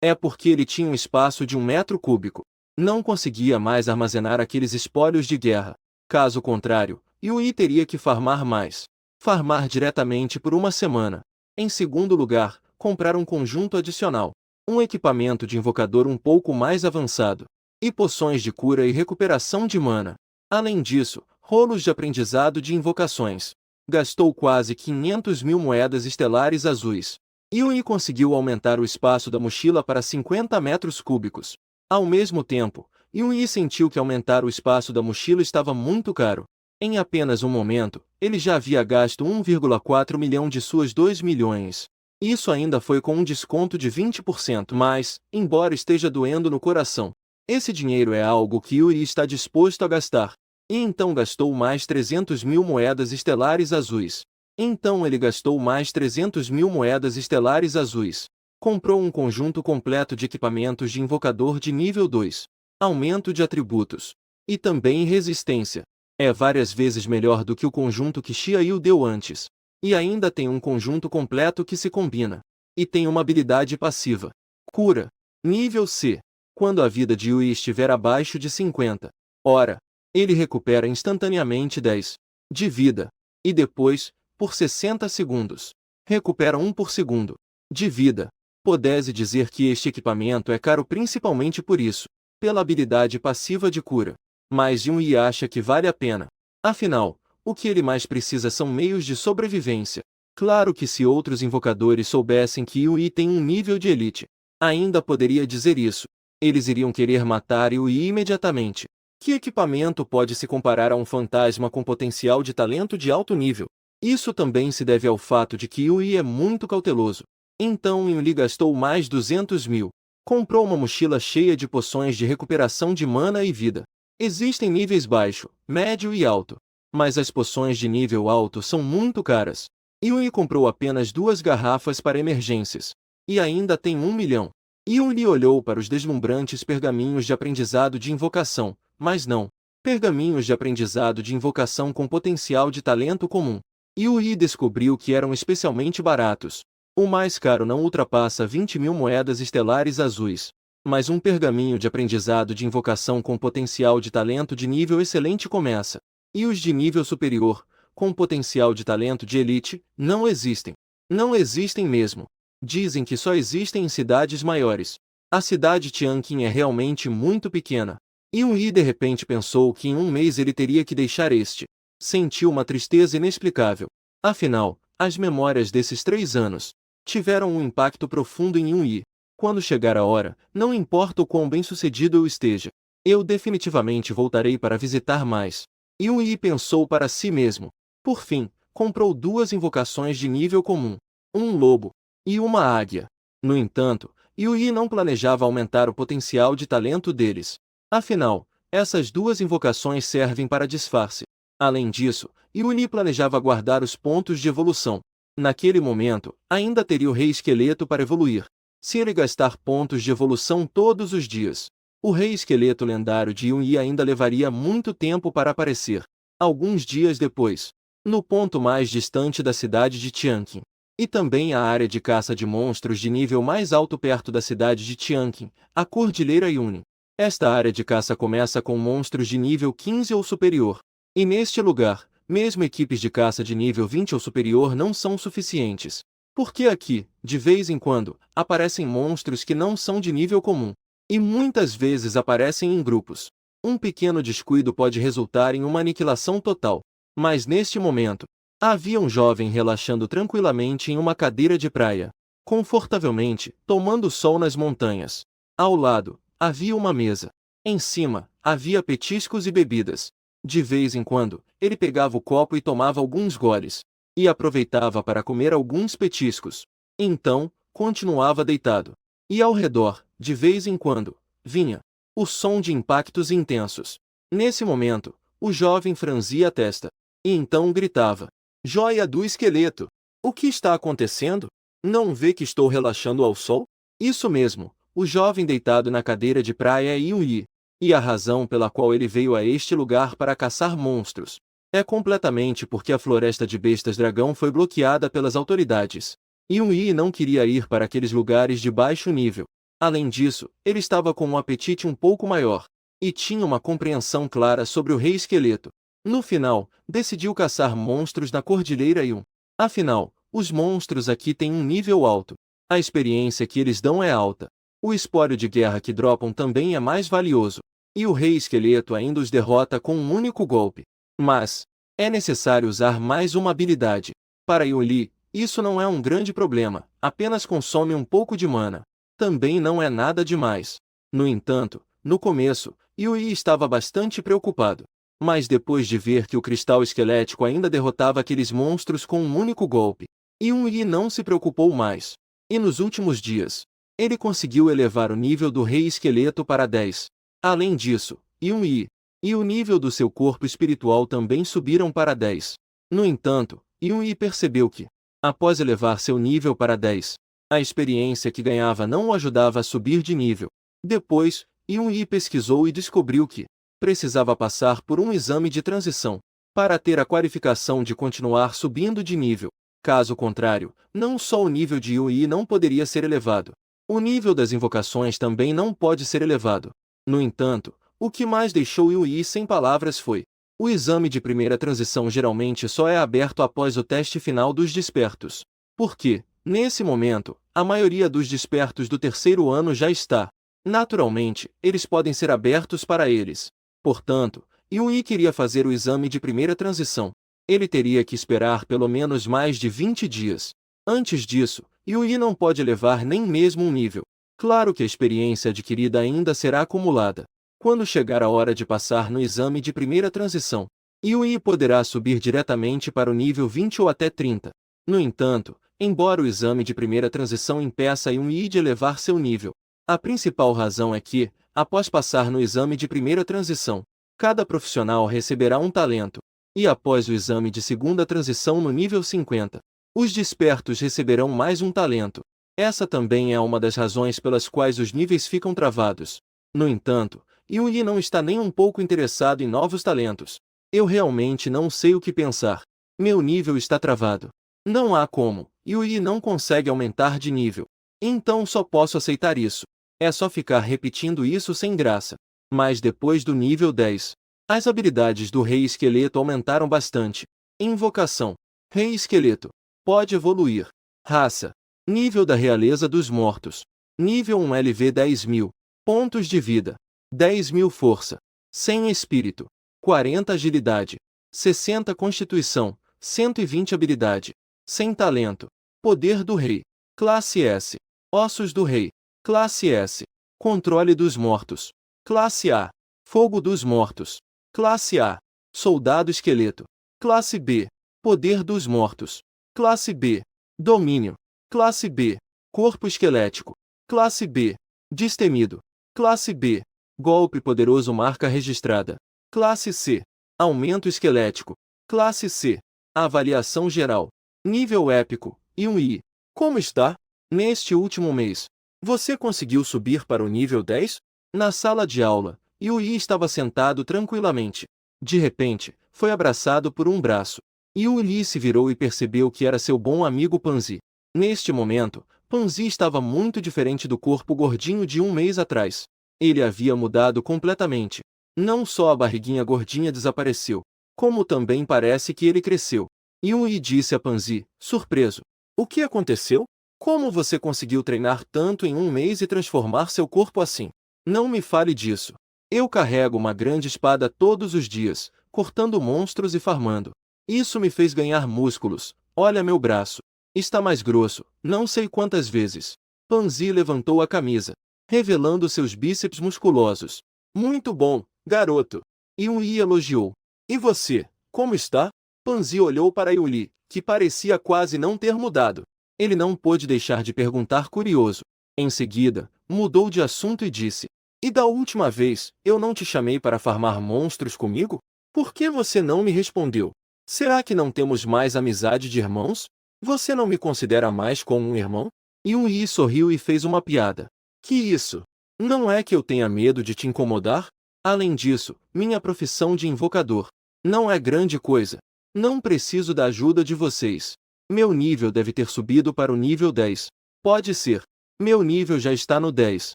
é porque ele tinha um espaço de 1 metro cúbico. Não conseguia mais armazenar aqueles espólios de guerra. Caso contrário, Yui teria que farmar mais. Farmar diretamente por uma semana. Em segundo lugar, comprar um conjunto adicional. Um equipamento de invocador um pouco mais avançado. E poções de cura e recuperação de mana. Além disso, rolos de aprendizado de invocações. Gastou quase 500 mil moedas estelares azuis. Yui conseguiu aumentar o espaço da mochila para 50 metros cúbicos. Ao mesmo tempo, Yui sentiu que aumentar o espaço da mochila estava muito caro. Em apenas um momento, ele já havia gasto 1,4 milhão de suas 2 milhões. Isso ainda foi com um desconto de 20%, mas, embora esteja doendo no coração, esse dinheiro é algo que Yui está disposto a gastar. E então gastou mais 300 mil moedas estelares azuis. Então ele gastou mais 300 mil moedas estelares azuis. Comprou um conjunto completo de equipamentos de invocador de nível 2. Aumento de atributos. E também resistência. É várias vezes melhor do que o conjunto que Xiaoyu deu antes. E ainda tem um conjunto completo que se combina. E tem uma habilidade passiva. Cura. Nível C. Quando a vida de Yui estiver abaixo de 50. Ora, ele recupera instantaneamente 10 de vida. E depois, por 60 segundos, recupera 1 por segundo de vida. Pode-se dizer que este equipamento é caro principalmente por isso, pela habilidade passiva de cura. Mas Yui acha que vale a pena. Afinal, o que ele mais precisa são meios de sobrevivência. Claro que se outros invocadores soubessem que Yui tem um nível de elite, ainda poderia dizer isso. Eles iriam querer matar Yui imediatamente. Que equipamento pode se comparar a um fantasma com potencial de talento de alto nível? Isso também se deve ao fato de que Yui é muito cauteloso. Então Yui gastou mais 200 mil. Comprou uma mochila cheia de poções de recuperação de mana e vida. Existem níveis baixo, médio e alto. Mas as poções de nível alto são muito caras. Yui comprou apenas 2 garrafas para emergências. E ainda tem 1 milhão. Yui olhou para os deslumbrantes pergaminhos de aprendizado de invocação, mas não. Pergaminhos de aprendizado de invocação com potencial de talento comum. Yui descobriu que eram especialmente baratos. O mais caro não ultrapassa 20 mil moedas estelares azuis. Mas um pergaminho de aprendizado de invocação com potencial de talento de nível excelente começa. E os de nível superior, com potencial de talento de elite, não existem. Não existem mesmo. Dizem que só existem em cidades maiores. A cidade Tianqin é realmente muito pequena. Yui de repente pensou que em um mês ele teria que deixar este. Sentiu uma tristeza inexplicável. Afinal, as memórias desses 3 anos tiveram um impacto profundo em Yui. Quando chegar a hora, não importa o quão bem-sucedido eu esteja, eu definitivamente voltarei para visitar mais. Yui pensou para si mesmo. Por fim, comprou 2 invocações de nível comum. Um lobo e uma águia. No entanto, Yui não planejava aumentar o potencial de talento deles. Afinal, essas 2 invocações servem para disfarce. Além disso, Yui planejava guardar os pontos de evolução. Naquele momento, ainda teria o Rei Esqueleto para evoluir. Se ele gastar pontos de evolução todos os dias, o Rei Esqueleto lendário de Yui ainda levaria muito tempo para aparecer. Alguns dias depois, no ponto mais distante da cidade de Tianqin, E também a área de caça de monstros de nível mais alto perto da cidade de Tianqin, a Cordilheira Yunnan. Esta área de caça começa com monstros de nível 15 ou superior. E neste lugar, mesmo equipes de caça de nível 20 ou superior não são suficientes. Porque aqui, de vez em quando, aparecem monstros que não são de nível comum. E muitas vezes aparecem em grupos. Um pequeno descuido pode resultar em uma aniquilação total. Mas neste momento, havia um jovem relaxando tranquilamente em uma cadeira de praia, confortavelmente, tomando sol nas montanhas. Ao lado, havia uma mesa. Em cima, havia petiscos e bebidas. De vez em quando, ele pegava o copo e tomava alguns goles. E aproveitava para comer alguns petiscos. Então, continuava deitado. E ao redor, de vez em quando, vinha o som de impactos intensos. Nesse momento, o jovem franzia a testa. E então gritava: Joia do esqueleto! O que está acontecendo? Não vê que estou relaxando ao sol? Isso mesmo, o jovem deitado na cadeira de praia é Yui. E a razão pela qual ele veio a este lugar para caçar monstros é completamente porque a floresta de bestas dragão foi bloqueada pelas autoridades. Yui não queria ir para aqueles lugares de baixo nível. Além disso, ele estava com um apetite um pouco maior, e tinha uma compreensão clara sobre o Rei Esqueleto. No final, decidiu caçar monstros na Cordilheira Yun. Afinal, os monstros aqui têm um nível alto. A experiência que eles dão é alta. O espólio de guerra que dropam também é mais valioso. E o Rei Esqueleto ainda os derrota com um único golpe. Mas é necessário usar mais uma habilidade. Para Yuli, isso não é um grande problema, apenas consome um pouco de mana. Também não é nada demais. No entanto, no começo, Yui estava bastante preocupado. Mas depois de ver que o cristal esquelético ainda derrotava aqueles monstros com um único golpe, Yui não se preocupou mais. E nos últimos dias, ele conseguiu elevar o nível do Rei Esqueleto para 10. Além disso, Yui e o nível do seu corpo espiritual também subiram para 10. No entanto, Yui percebeu que, após elevar seu nível para 10, a experiência que ganhava não o ajudava a subir de nível. Depois, Yui pesquisou e descobriu que precisava passar por um exame de transição para ter a qualificação de continuar subindo de nível. Caso contrário, não só o nível de Yui não poderia ser elevado, o nível das invocações também não pode ser elevado. No entanto, o que mais deixou Yui sem palavras foi: o exame de primeira transição geralmente só é aberto após o teste final dos despertos. Porque, nesse momento, a maioria dos despertos do terceiro ano já está. Naturalmente, eles podem ser abertos para eles. Portanto, Yui queria fazer o exame de primeira transição. Ele teria que esperar pelo menos mais de 20 dias. Antes disso, Yui não pode elevar nem mesmo um nível. Claro que a experiência adquirida ainda será acumulada. Quando chegar a hora de passar no exame de primeira transição, Yui poderá subir diretamente para o nível 20 ou até 30. No entanto, embora o exame de primeira transição impeça Yui de elevar seu nível, a principal razão é que, após passar no exame de primeira transição, cada profissional receberá um talento, e após o exame de segunda transição no nível 50, os despertos receberão mais um talento. Essa também é uma das razões pelas quais os níveis ficam travados. No entanto, Yui não está nem um pouco interessado em novos talentos. Eu realmente não sei o que pensar. Meu nível está travado. Não há como. Yui não consegue aumentar de nível. Então só posso aceitar isso. É só ficar repetindo isso sem graça. Mas depois do nível 10, as habilidades do Rei Esqueleto aumentaram bastante. Invocação: Rei Esqueleto. Pode evoluir. Raça: nível da Realeza dos Mortos. Nível 1 LV 10.000. Pontos de vida: 10.000 força, 100 espírito, 40 agilidade, 60 constituição, 120 habilidade, 100 talento. Poder do Rei. Classe S. Ossos do Rei. Classe S. Controle dos mortos. Classe A. Fogo dos mortos. Classe A. Soldado esqueleto. Classe B. Poder dos mortos. Classe B. Domínio. Classe B. Corpo esquelético. Classe B. Destemido. Classe B. Golpe poderoso marca registrada. Classe C. Aumento esquelético. Classe C. Avaliação geral. Nível épico. Yui. Como está? Neste último mês, você conseguiu subir para o nível 10? Na sala de aula, Yui estava sentado tranquilamente. De repente, foi abraçado por um braço. Yuli se virou e percebeu que era seu bom amigo Panzi. Neste momento, Panzi estava muito diferente do corpo gordinho de um mês atrás. Ele havia mudado completamente. Não só a barriguinha gordinha desapareceu, como também parece que ele cresceu. Yui disse a Panzi, surpreso. O que aconteceu? Como você conseguiu treinar tanto em um mês e transformar seu corpo assim? Não me fale disso. Eu carrego uma grande espada todos os dias, cortando monstros e farmando. Isso me fez ganhar músculos. Olha meu braço. Está mais grosso, não sei quantas vezes. Panzi levantou a camisa, revelando seus bíceps musculosos. Muito bom, garoto. Yui elogiou. E você, como está? Panzi olhou para Yuli, que parecia quase não ter mudado. Ele não pôde deixar de perguntar curioso. Em seguida, mudou de assunto e disse: E da última vez, eu não te chamei para farmar monstros comigo? Por que você não me respondeu? Será que não temos mais amizade de irmãos? Você não me considera mais como um irmão? Yui sorriu e fez uma piada. Que isso? Não é que eu tenha medo de te incomodar? Além disso, minha profissão de invocador não é grande coisa. Não preciso da ajuda de vocês. Meu nível deve ter subido para o nível 10. Pode ser. Meu nível já está no 10.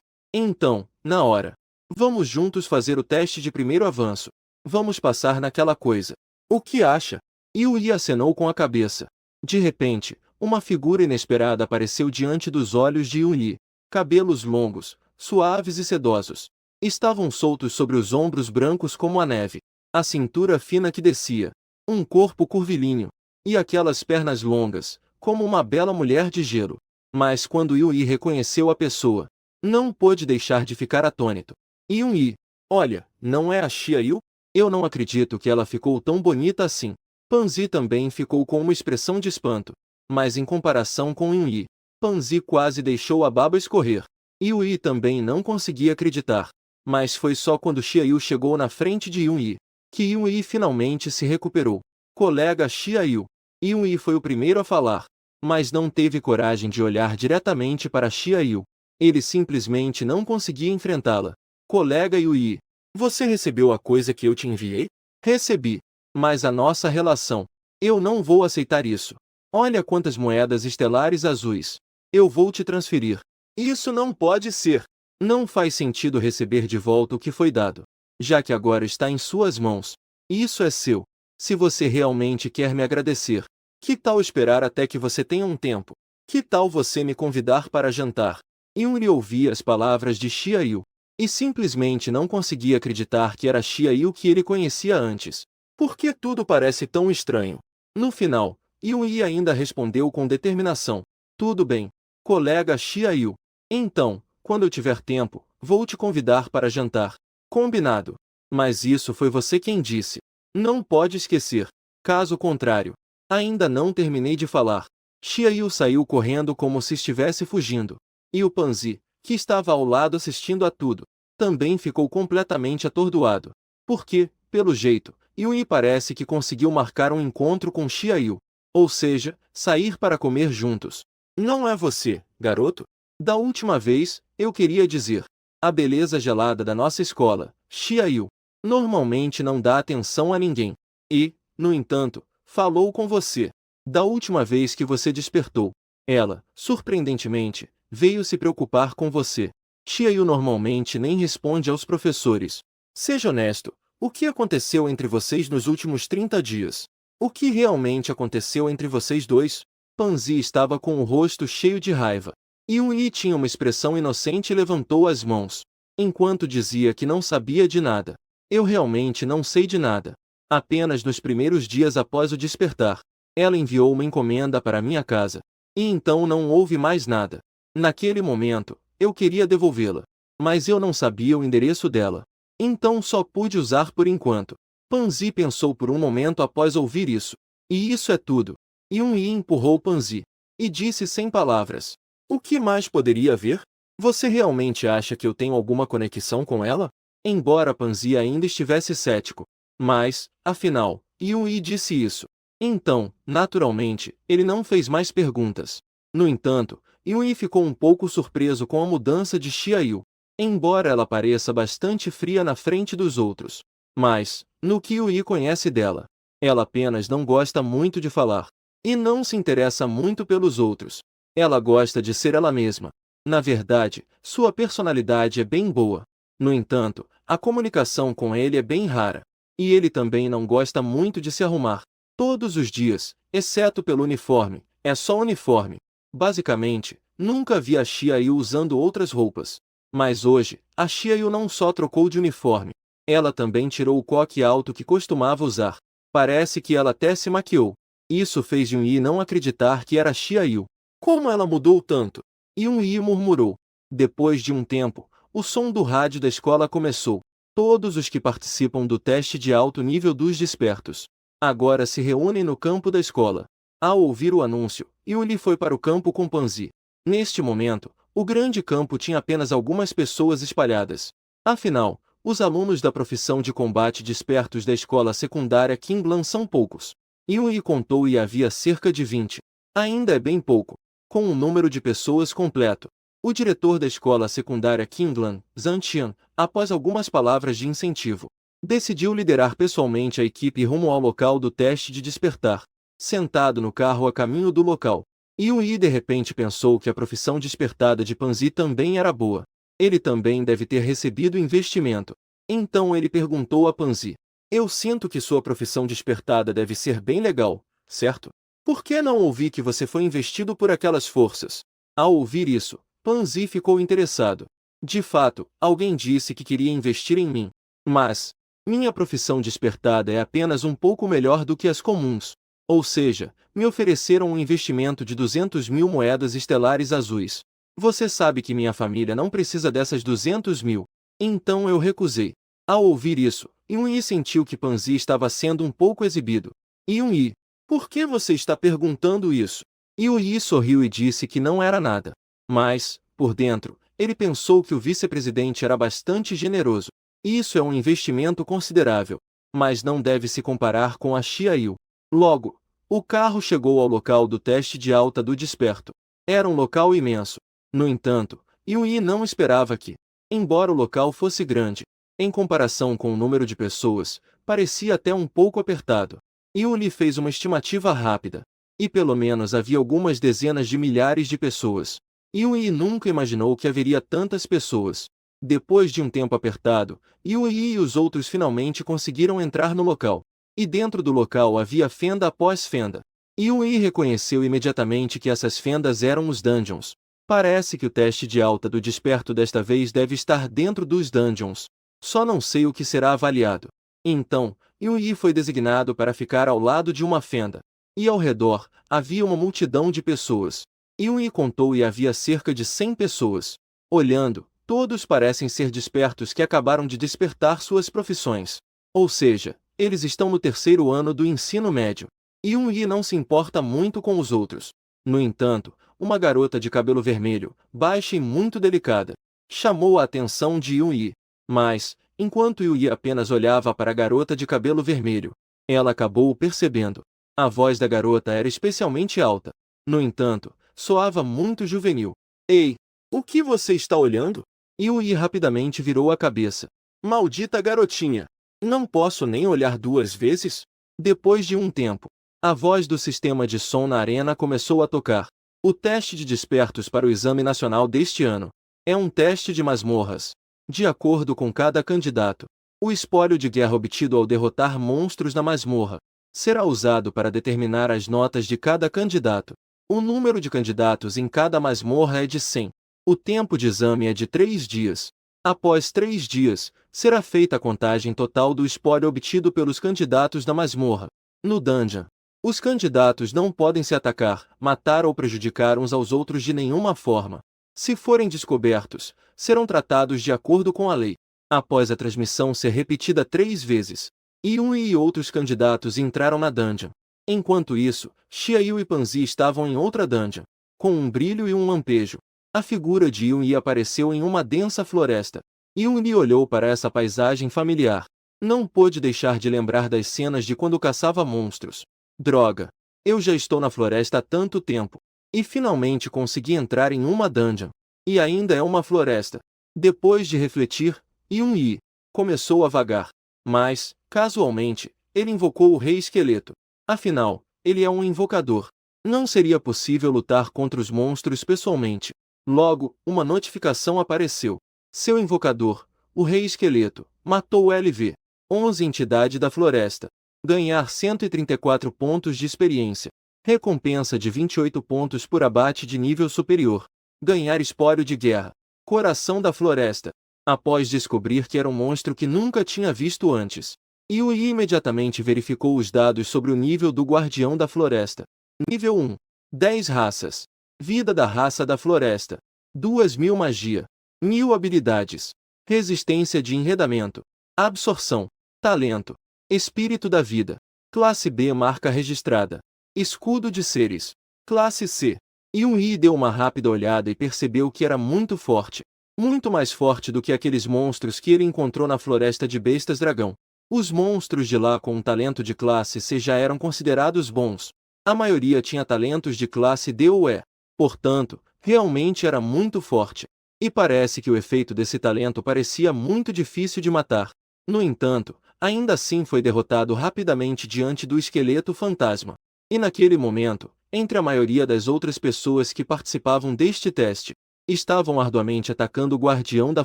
Então, na hora. Vamos juntos fazer o teste de primeiro avanço. Vamos passar naquela coisa. O que acha? Yui acenou com a cabeça. De repente, uma figura inesperada apareceu diante dos olhos de Yui. Cabelos longos, suaves e sedosos. Estavam soltos sobre os ombros brancos como a neve. A cintura fina que descia. Um corpo curvilíneo. E aquelas pernas longas, como uma bela mulher de gelo. Mas quando Yui reconheceu a pessoa, não pôde deixar de ficar atônito. Yui, olha, não é a Xiaoyu? Eu não acredito que ela ficou tão bonita assim. Panzi também ficou com uma expressão de espanto. Mas em comparação com Yui, Panzi quase deixou a baba escorrer. Yui também não conseguia acreditar. Mas foi só quando Xiaoyu chegou na frente de Yui, que Yui finalmente se recuperou. Colega Xiaoyu. Yui foi o primeiro a falar, mas não teve coragem de olhar diretamente para Xiaoyu. Ele simplesmente não conseguia enfrentá-la. Colega Yui, você recebeu a coisa que eu te enviei? Recebi. Mas a nossa relação. Eu não vou aceitar isso. Olha quantas moedas estelares azuis. Eu vou te transferir. Isso não pode ser. Não faz sentido receber de volta o que foi dado, já que agora está em suas mãos. Isso é seu. Se você realmente quer me agradecer, que tal esperar até que você tenha um tempo? Que tal você me convidar para jantar? Yuri ouvia as palavras de Xiaoyu e simplesmente não conseguia acreditar que era Xiaoyu que ele conhecia antes. Por que tudo parece tão estranho? No final, Yui ainda respondeu com determinação. Tudo bem, colega Xiaoyu. Então, quando eu tiver tempo, vou te convidar para jantar. Combinado. Mas isso foi você quem disse. Não pode esquecer. Caso contrário. Ainda não terminei de falar. Xiaoyu saiu correndo como se estivesse fugindo. E o Panzi, que estava ao lado assistindo a tudo, também ficou completamente atordoado. Porque, pelo jeito, Yui parece que conseguiu marcar um encontro com Xiaoyu. Ou seja, sair para comer juntos. Não é você, garoto? Da última vez, eu queria dizer. A beleza gelada da nossa escola, Xiaoyu, normalmente não dá atenção a ninguém. E, no entanto, falou com você. Da última vez que você despertou, ela, surpreendentemente, veio se preocupar com você. Xiaoyu normalmente nem responde aos professores. Seja honesto, o que aconteceu entre vocês nos últimos 30 dias? O que realmente aconteceu entre vocês dois? Panzi estava com o rosto cheio de raiva. Yui tinha uma expressão inocente e levantou as mãos, enquanto dizia que não sabia de nada. Eu realmente não sei de nada. Apenas nos primeiros dias após o despertar, ela enviou uma encomenda para minha casa. E então não houve mais nada. Naquele momento, eu queria devolvê-la, mas eu não sabia o endereço dela. Então só pude usar por enquanto. Panzi pensou por um momento após ouvir isso. E isso é tudo. Yui empurrou Panzi e disse sem palavras. O que mais poderia haver? Você realmente acha que eu tenho alguma conexão com ela? Embora Panzi ainda estivesse cético. Mas, afinal, Yui disse isso. Então, naturalmente, ele não fez mais perguntas. No entanto, Yui ficou um pouco surpreso com a mudança de Xiaoyu, embora ela pareça bastante fria na frente dos outros. Mas, no que Yui conhece dela, Ela apenas não gosta muito de falar. E não se interessa muito pelos outros. Ela gosta de ser ela mesma. Na verdade, sua personalidade é bem boa. No entanto, a comunicação com ele é bem rara. E ele também não gosta muito de se arrumar. Todos os dias, exceto pelo uniforme, é só uniforme. Basicamente, nunca vi a Xiaoyu usando outras roupas. Mas hoje, a Xiaoyu não só trocou de uniforme. Ela também tirou o coque alto que costumava usar. Parece que ela até se maquiou. Isso fez Yun-Yi não acreditar que era Xiaoyu. Como ela mudou tanto? Yun-Yi murmurou. Depois de um tempo, o som do rádio da escola começou. Todos os que participam do teste de alto nível dos despertos agora se reúnem no campo da escola. Ao ouvir o anúncio, Yuli foi para o campo com Panzi. Neste momento, o grande campo tinha apenas algumas pessoas espalhadas. Afinal, os alunos da profissão de combate despertos da escola secundária Kinglan são poucos. Yui contou e havia cerca de 20. Ainda é bem pouco. Com um número de pessoas completo. O diretor da escola secundária Kinglan, Zhang Qian, após algumas palavras de incentivo, decidiu liderar pessoalmente a equipe rumo ao local do teste de despertar. Sentado no carro a caminho do local, Yui de repente pensou que a profissão despertada de Panzi também era boa. Ele também deve ter recebido investimento. Então ele perguntou a Panzi: eu sinto que sua profissão despertada deve ser bem legal, certo? Por que não ouvi que você foi investido por aquelas forças? Ao ouvir isso, Panzi ficou interessado. De fato, alguém disse que queria investir em mim. Mas minha profissão despertada é apenas um pouco melhor do que as comuns. Ou seja, me ofereceram um investimento de 200.000 moedas estelares azuis. Você sabe que minha família não precisa dessas 200.000. Então eu recusei. Ao ouvir isso, Yun-Yi sentiu que Panzi estava sendo um pouco exibido. Yun-Yi, por que você está perguntando isso? Yun-Yi sorriu e disse que não era nada. Mas, por dentro, ele pensou que o vice-presidente era bastante generoso. Isso é um investimento considerável, mas não deve se comparar com a Xiaoyu. Logo, o carro chegou ao local do teste de alta do desperto. Era um local imenso. No entanto, Yun-Yi não esperava que, embora o local fosse grande, em comparação com o número de pessoas, parecia até um pouco apertado. Yun-Yi fez uma estimativa rápida. E pelo menos havia algumas dezenas de milhares de pessoas. Yun-Yi nunca imaginou que haveria tantas pessoas. Depois de um tempo apertado, Yun-Yi e os outros finalmente conseguiram entrar no local. E dentro do local havia fenda após fenda. Yun-Yi reconheceu imediatamente que essas fendas eram os dungeons. Parece que o teste de alta do desperto desta vez deve estar dentro dos dungeons. Só não sei o que será avaliado. Então, Yun-Yi foi designado para ficar ao lado de uma fenda. E ao redor, havia uma multidão de pessoas. Yun-Yi contou e havia cerca de 100 pessoas. Olhando, todos parecem ser despertos que acabaram de despertar suas profissões. Ou seja, eles estão no terceiro ano do ensino médio. Yun-Yi não se importa muito com os outros. No entanto, uma garota de cabelo vermelho, baixa e muito delicada, chamou a atenção de Yun-Yi. Mas, enquanto Yun-Yi apenas olhava para a garota de cabelo vermelho, ela acabou percebendo. A voz da garota era especialmente alta. No entanto, soava muito juvenil. Ei, o que você está olhando? Yun-Yi rapidamente virou a cabeça. Maldita garotinha! Não posso nem olhar duas vezes? Depois de um tempo, a voz do sistema de som na arena começou a tocar. O teste de despertos para o exame nacional deste ano é um teste de masmorras. De acordo com cada candidato, o espólio de guerra obtido ao derrotar monstros na masmorra será usado para determinar as notas de cada candidato. O número de candidatos em cada masmorra é de 100. O tempo de exame é de 3 dias. Após 3 dias, será feita a contagem total do espólio obtido pelos candidatos da masmorra. No dungeon, os candidatos não podem se atacar, matar ou prejudicar uns aos outros de nenhuma forma. Se forem descobertos, serão tratados de acordo com a lei. Após a transmissão ser repetida 3 vezes, Yun-Yi e outros candidatos entraram na dungeon. Enquanto isso, Xiaoyu e Panzi estavam em outra dungeon, com um brilho e um lampejo. A figura de Yun-Yi apareceu em uma densa floresta. Yun-Yi olhou para essa paisagem familiar. Não pôde deixar de lembrar das cenas de quando caçava monstros. Droga! Eu já estou na floresta há tanto tempo. E finalmente consegui entrar em uma dungeon. E ainda é uma floresta. Depois de refletir, Yun-Yi começou a vagar. Mas, casualmente, ele invocou o Rei Esqueleto. Afinal, ele é um invocador. Não seria possível lutar contra os monstros pessoalmente. Logo, uma notificação apareceu. Seu invocador, o Rei Esqueleto, matou o LV-11 entidade da floresta. Ganhar 134 pontos de experiência. Recompensa de 28 pontos por abate de nível superior. Ganhar espólio de guerra. Coração da floresta. Após descobrir que era um monstro que nunca tinha visto antes, Yui imediatamente verificou os dados sobre o nível do Guardião da Floresta. Nível 1. 10 raças. Vida da raça da floresta. 2000 magia. 1000 habilidades. Resistência de enredamento. Absorção. Talento. Espírito da vida. Classe B marca registrada. Escudo de seres. Classe C. Yui deu uma rápida olhada e percebeu que era muito forte. Muito mais forte do que aqueles monstros que ele encontrou na floresta de bestas dragão. Os monstros de lá com um talento de classe C já eram considerados bons. A maioria tinha talentos de classe D ou E. Portanto, realmente era muito forte. E parece que o efeito desse talento parecia muito difícil de matar. No entanto, ainda assim foi derrotado rapidamente diante do esqueleto fantasma. E naquele momento, entre a maioria das outras pessoas que participavam deste teste, estavam arduamente atacando o Guardião da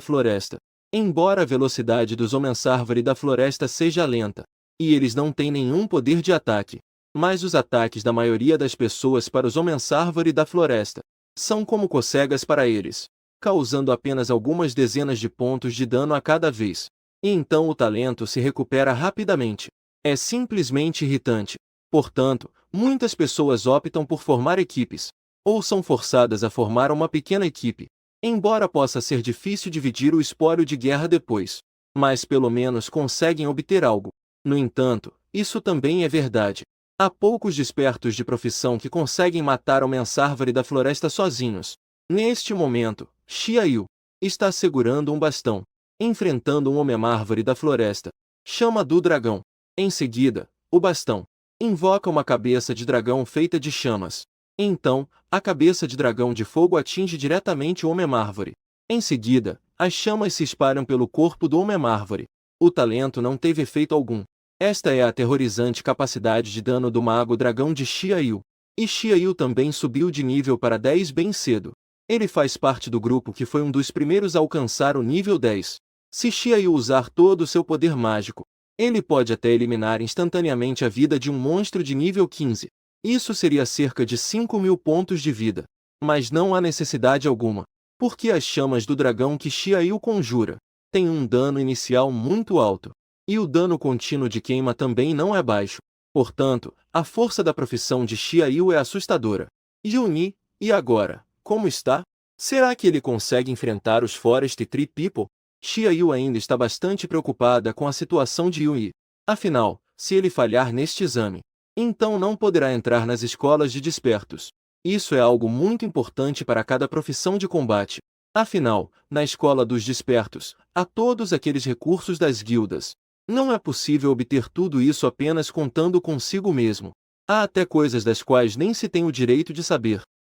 Floresta. Embora a velocidade dos Homens-Árvore da Floresta seja lenta, e eles não têm nenhum poder de ataque, mas os ataques da maioria das pessoas para os Homens-Árvore da Floresta são como cocegas para eles, causando apenas algumas dezenas de pontos de dano a cada vez. E então o talento se recupera rapidamente. É simplesmente irritante. Portanto, muitas pessoas optam por formar equipes, ou são forçadas a formar uma pequena equipe, embora possa ser difícil dividir o espólio de guerra depois. Mas pelo menos conseguem obter algo. No entanto, isso também é verdade. Há poucos despertos de profissão que conseguem matar o Homem-Árvore da Floresta sozinhos. Neste momento, Xiaoyu está segurando um bastão, enfrentando um Homem-Árvore da Floresta. Chama do dragão. Em seguida, o bastão invoca uma cabeça de dragão feita de chamas. Então, a cabeça de dragão de fogo atinge diretamente o Homem-Árvore. Em seguida, as chamas se espalham pelo corpo do Homem-Árvore. O talento não teve efeito algum. Esta é a aterrorizante capacidade de dano do Mago Dragão de Xiaoyu. E Xiaoyu também subiu de nível para 10 bem cedo. Ele faz parte do grupo que foi um dos primeiros a alcançar o nível 10. Se Xiaoyu usar todo o seu poder mágico, ele pode até eliminar instantaneamente a vida de um monstro de nível 15. Isso seria cerca de 5.000 pontos de vida. Mas não há necessidade alguma, porque as chamas do dragão que Xiaoyu conjura têm um dano inicial muito alto. E o dano contínuo de queima também não é baixo. Portanto, a força da profissão de Xiaoyu é assustadora. Yuni, e agora, como está? Será que ele consegue enfrentar os Forest Tree People? Xiaoyu ainda está bastante preocupada com a situação de Yui. Afinal, se ele falhar neste exame, então não poderá entrar nas escolas de despertos. Isso é algo muito importante para cada profissão de combate. Afinal, na escola dos despertos, há todos aqueles recursos das guildas. Não é possível obter tudo isso apenas contando consigo mesmo. Há até coisas das quais nem se tem o direito de saber.